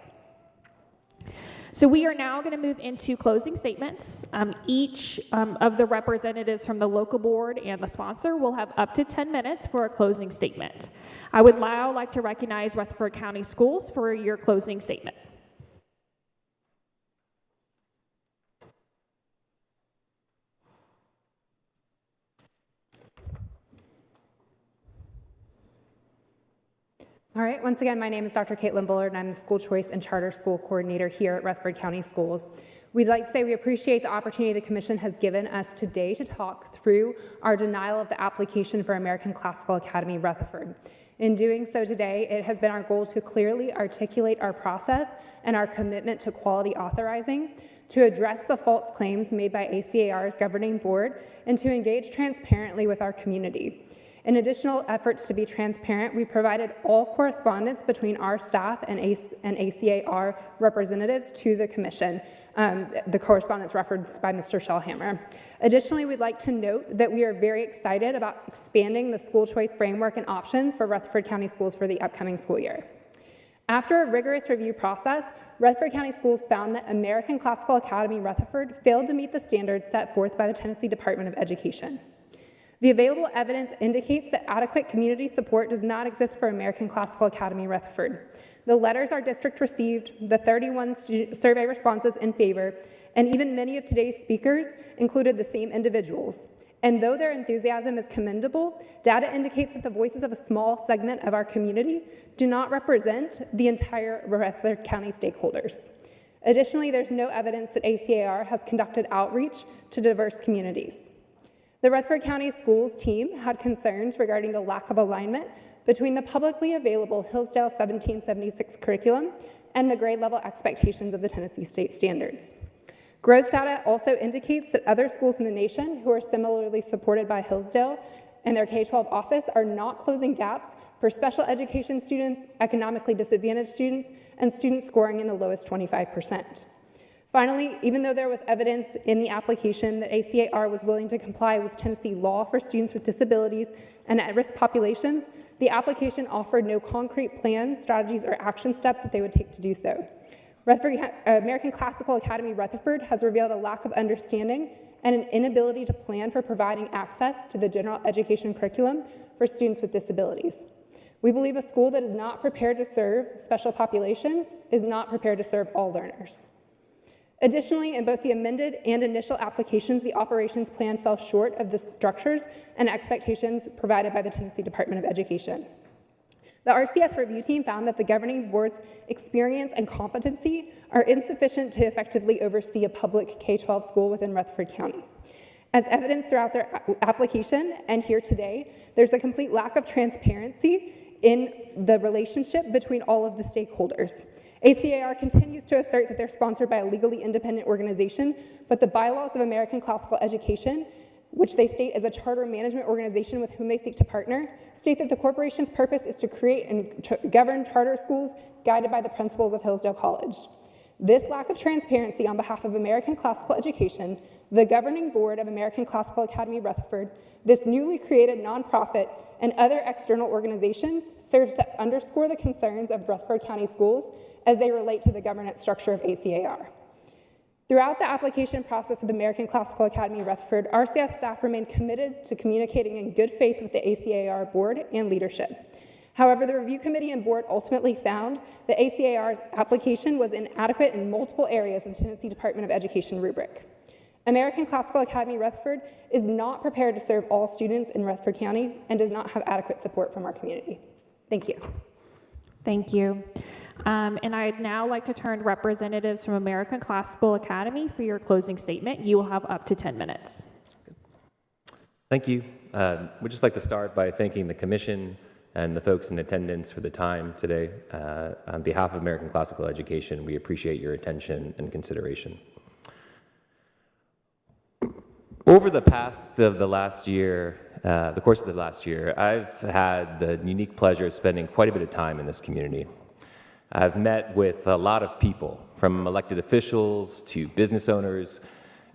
So we are now going to move into closing statements. Each of the representatives from the local board and the sponsor will have up to 10 minutes for a closing statement. I would now like to recognize Rutherford County Schools for your closing statement. All right, once again, my name is Dr. Caitlin Bullard, and I'm the School Choice and Charter School Coordinator here at Rutherford County Schools. We'd like to say we appreciate the opportunity the Commission has given us today to talk through our denial of the application for American Classical Academy Rutherford. In doing so today, it has been our goal to clearly articulate our process and our commitment to quality authorizing, to address the false claims made by ACAR's governing board, and to engage transparently with our community. In additional efforts to be transparent, we provided all correspondence between our staff and ACAR representatives to the Commission, the correspondence referenced by Mr. Shellhammer. Additionally, we'd like to note that we are very excited about expanding the school choice framework and options for Rutherford County Schools for the upcoming school year. After a rigorous review process, Rutherford County Schools found that American Classical Academy Rutherford failed to meet the standards set forth by the Tennessee Department of Education. The available evidence indicates that adequate community support does not exist for American Classical Academy Rutherford. The letters our district received, the 31 survey responses in favor, and even many of today's speakers included the same individuals. And though their enthusiasm is commendable, data indicates that the voices of a small segment of our community do not represent the entire Rutherford County stakeholders. Additionally, there's no evidence that ACAR has conducted outreach to diverse communities. The Rutherford County Schools team had concerns regarding the lack of alignment between the publicly available Hillsdale 1776 curriculum and the grade level expectations of the Tennessee state standards. Growth data also indicates that other schools in the nation who are similarly supported by Hillsdale and their K-12 office are not closing gaps for special education students, economically disadvantaged students, and students scoring in the lowest 25%. Finally, even though there was evidence in the application that ACAR was willing to comply with Tennessee law for students with disabilities and at-risk populations, the application offered no concrete plans, strategies, or action steps that they would take to do so. American Classical Academy Rutherford has revealed a lack of understanding and an inability to plan for providing access to the general education curriculum for students with disabilities. We believe a school that is not prepared to serve special populations is not prepared to serve all learners. Additionally, in both the amended and initial applications, the operations plan fell short of the structures and expectations provided by the Tennessee Department of Education. The RCS review team found that the governing board's experience and competency are insufficient to effectively oversee a public K-12 school within Rutherford County. As evidenced throughout their application and here today, there's a complete lack of transparency in the relationship between all of the stakeholders. ACAR continues to assert that they're sponsored by a legally independent organization, but the bylaws of American Classical Education, which they state as a charter management organization with whom they seek to partner, state that the corporation's purpose is to create and govern charter schools guided by the principles of Hillsdale College. This lack of transparency on behalf of American Classical Education the Governing Board of American Classical Academy Rutherford, this newly created nonprofit, and other external organizations serves to underscore the concerns of Rutherford County schools as they relate to the governance structure of ACAR. Throughout the application process with American Classical Academy Rutherford, RCS staff remained committed to communicating in good faith with the ACAR board and leadership. However, the review committee and board ultimately found that ACAR's application was inadequate in multiple areas of the Tennessee Department of Education rubric. American Classical Academy Rutherford is not prepared to serve all students in Rutherford County and does not have adequate support from our community. Thank you. Thank you. And I'd now like to turn to representatives from American Classical Academy for your closing statement. You will have up to 10 minutes. Thank you. We'd just like to start by thanking the Commission and the folks in attendance for the time today. On behalf of American Classical Education, we appreciate your attention and consideration. Over the course of the last year, I've had the unique pleasure of spending quite a bit of time in this community. I've met with a lot of people, from elected officials to business owners,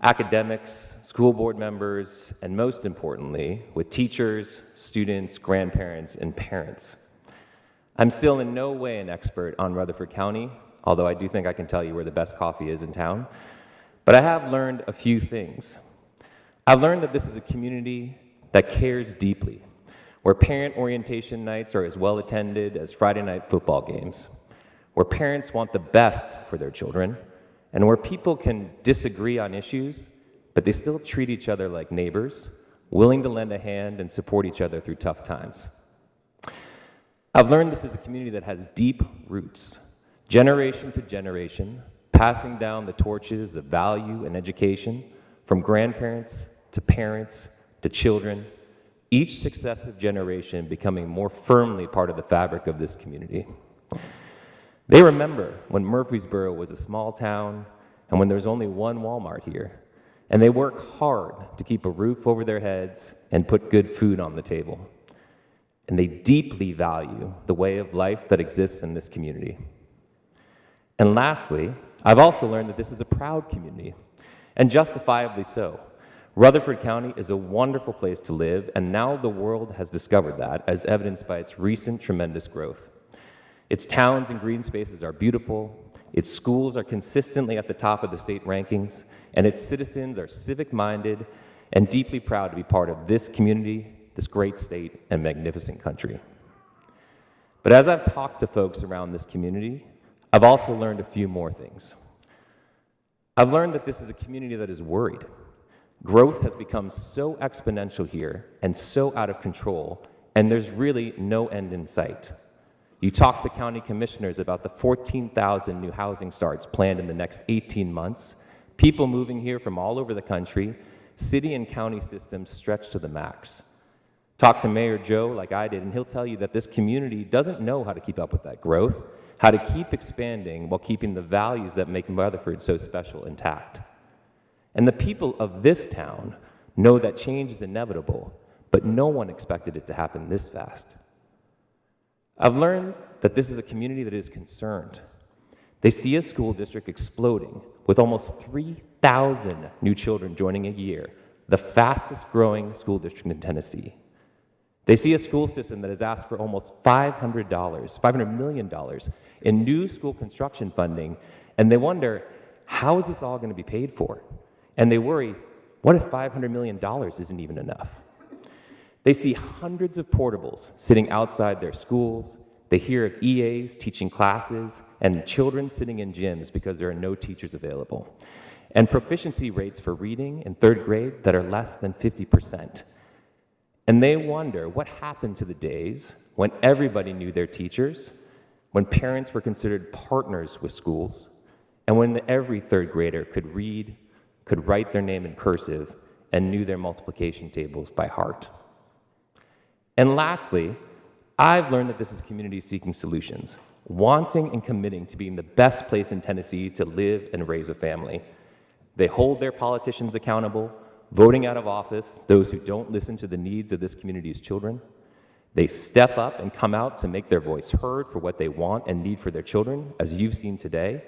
academics, school board members, and most importantly, with teachers, students, grandparents, and parents. I'm still in no way an expert on Rutherford County, although I do think I can tell you where the best coffee is in town, but I have learned a few things. I've learned that this is a community that cares deeply, where parent orientation nights are as well attended as Friday night football games, where parents want the best for their children, and where people can disagree on issues, but they still treat each other like neighbors, willing to lend a hand and support each other through tough times. I've learned this is a community that has deep roots, generation to generation, passing down the torches of value and education from grandparents to parents to children, each successive generation becoming more firmly part of the fabric of this community. They remember when Murfreesboro was a small town and when there was only one Walmart here, and they work hard to keep a roof over their heads and put good food on the table. And they deeply value the way of life that exists in this community. And lastly, I've also learned that this is a proud community, and justifiably so. Rutherford County is a wonderful place to live, and now the world has discovered that, as evidenced by its recent tremendous growth. Its towns and green spaces are beautiful, its schools are consistently at the top of the state rankings, and its citizens are civic-minded and deeply proud to be part of this community, this great state, and magnificent country. But as I've talked to folks around this community, I've also learned a few more things. I've learned that this is a community that is worried. Growth has become so exponential here and so out of control, and there's really no end in sight. You talk to county commissioners about the 14,000 new housing starts planned in the next 18 months, people moving here from all over the country, city and county systems stretched to the max. Talk to Mayor Joe like I did, and he'll tell you that this community doesn't know how to keep up with that growth, how to keep expanding while keeping the values that make Rutherford so special intact. And the people of this town know that change is inevitable, but no one expected it to happen this fast. I've learned that this is a community that is concerned. They see a school district exploding with almost 3,000 new children joining a year, the fastest growing school district in Tennessee. They see a school system that has asked for almost $500 million in new school construction funding, and they wonder, how is this all going to be paid for? And they worry, what if $500 million isn't even enough? They see hundreds of portables sitting outside their schools. They hear of EAs teaching classes and children sitting in gyms because there are no teachers available. And proficiency rates for reading in third grade that are less than 50%. And they wonder what happened to the days when everybody knew their teachers, when parents were considered partners with schools, and when every third grader could read, could write their name in cursive, and knew their multiplication tables by heart. And lastly, I've learned that this is a community seeking solutions, wanting and committing to being the best place in Tennessee to live and raise a family. They hold their politicians accountable, voting out of office those who don't listen to the needs of this community's children. They step up and come out to make their voice heard for what they want and need for their children, as you've seen today.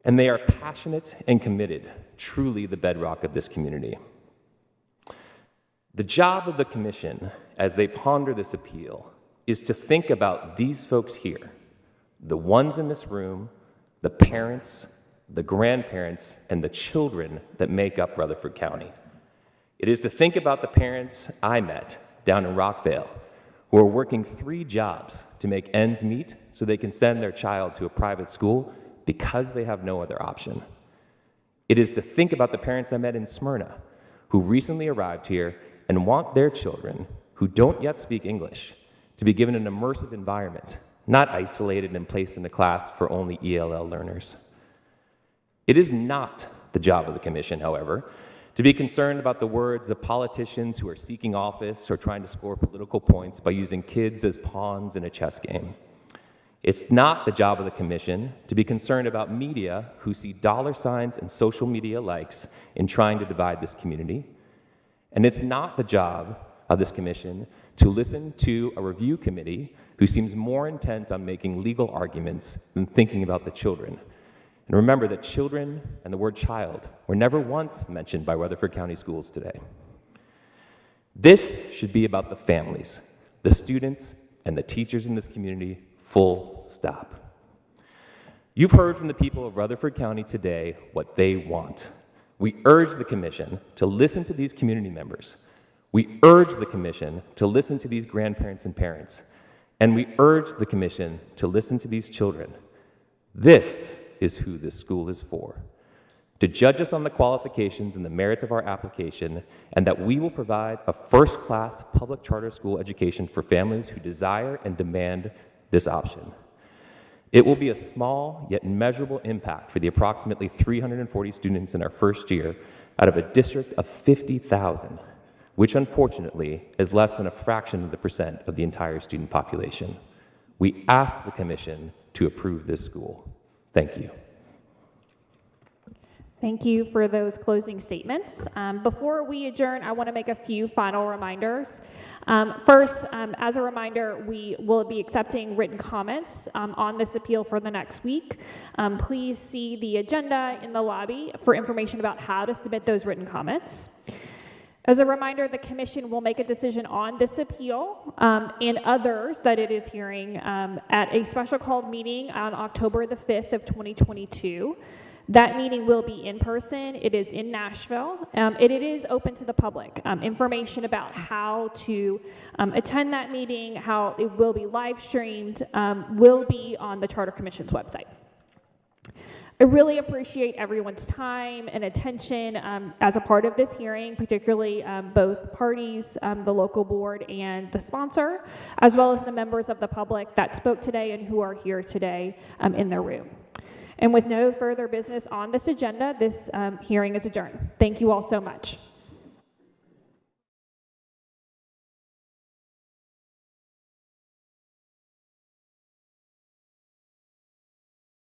And they are passionate and committed truly the bedrock of this community. The job of the commission, as they ponder this appeal, is to think about these folks here, the ones in this room, the parents, the grandparents, and the children that make up Rutherford County. It is to think about the parents I met down in Rockvale who are working 3 jobs to make ends meet so they can send their child to a private school because they have no other option. It is to think about the parents I met in Smyrna who recently arrived here and want their children, who don't yet speak English, to be given an immersive environment, not isolated and placed in a class for only ELL learners. It is not the job of the commission, however, to be concerned about the words of politicians who are seeking office or trying to score political points by using kids as pawns in a chess game. It's not the job of the commission to be concerned about media who see dollar signs and social media likes in trying to divide this community. And it's not the job of this commission to listen to a review committee who seems more intent on making legal arguments than thinking about the children. And remember that children and the word child were never once mentioned by Rutherford County Schools today. This should be about the families, the students, and the teachers in this community, full stop. You've heard from the people of Rutherford County today what they want. We urge the commission to listen to these community members. We urge the commission to listen to these grandparents and parents. And we urge the commission to listen to these children. This is who this school is for. To judge us on the qualifications and the merits of our application, and that we will provide a first-class public charter school education for families who desire and demand this option. It will be a small yet measurable impact for the approximately 340 students in our first year out of a district of 50,000, which unfortunately is less than a fraction of the percent of the entire student population. We ask the commission to approve this school. Thank you. Thank you for those closing statements. Before we adjourn, I want to make a few final reminders. First, as a reminder, we will be accepting written comments on this appeal for the next week. Please see the agenda in the lobby for information about how to submit those written comments. As a reminder, the commission will make a decision on this appeal and others that it is hearing at a special called meeting on October the 5th of 2022. That meeting will be in person. It is in Nashville. It is open to the public. Information about how to attend that meeting, how it will be live streamed, will be on the Charter Commission's website. I really appreciate everyone's time and attention as a part of this hearing, particularly both parties, the local board and the sponsor, as well as the members of the public that spoke today and who are here today in their room. And with no further business on this agenda, this hearing is adjourned. Thank you all so much.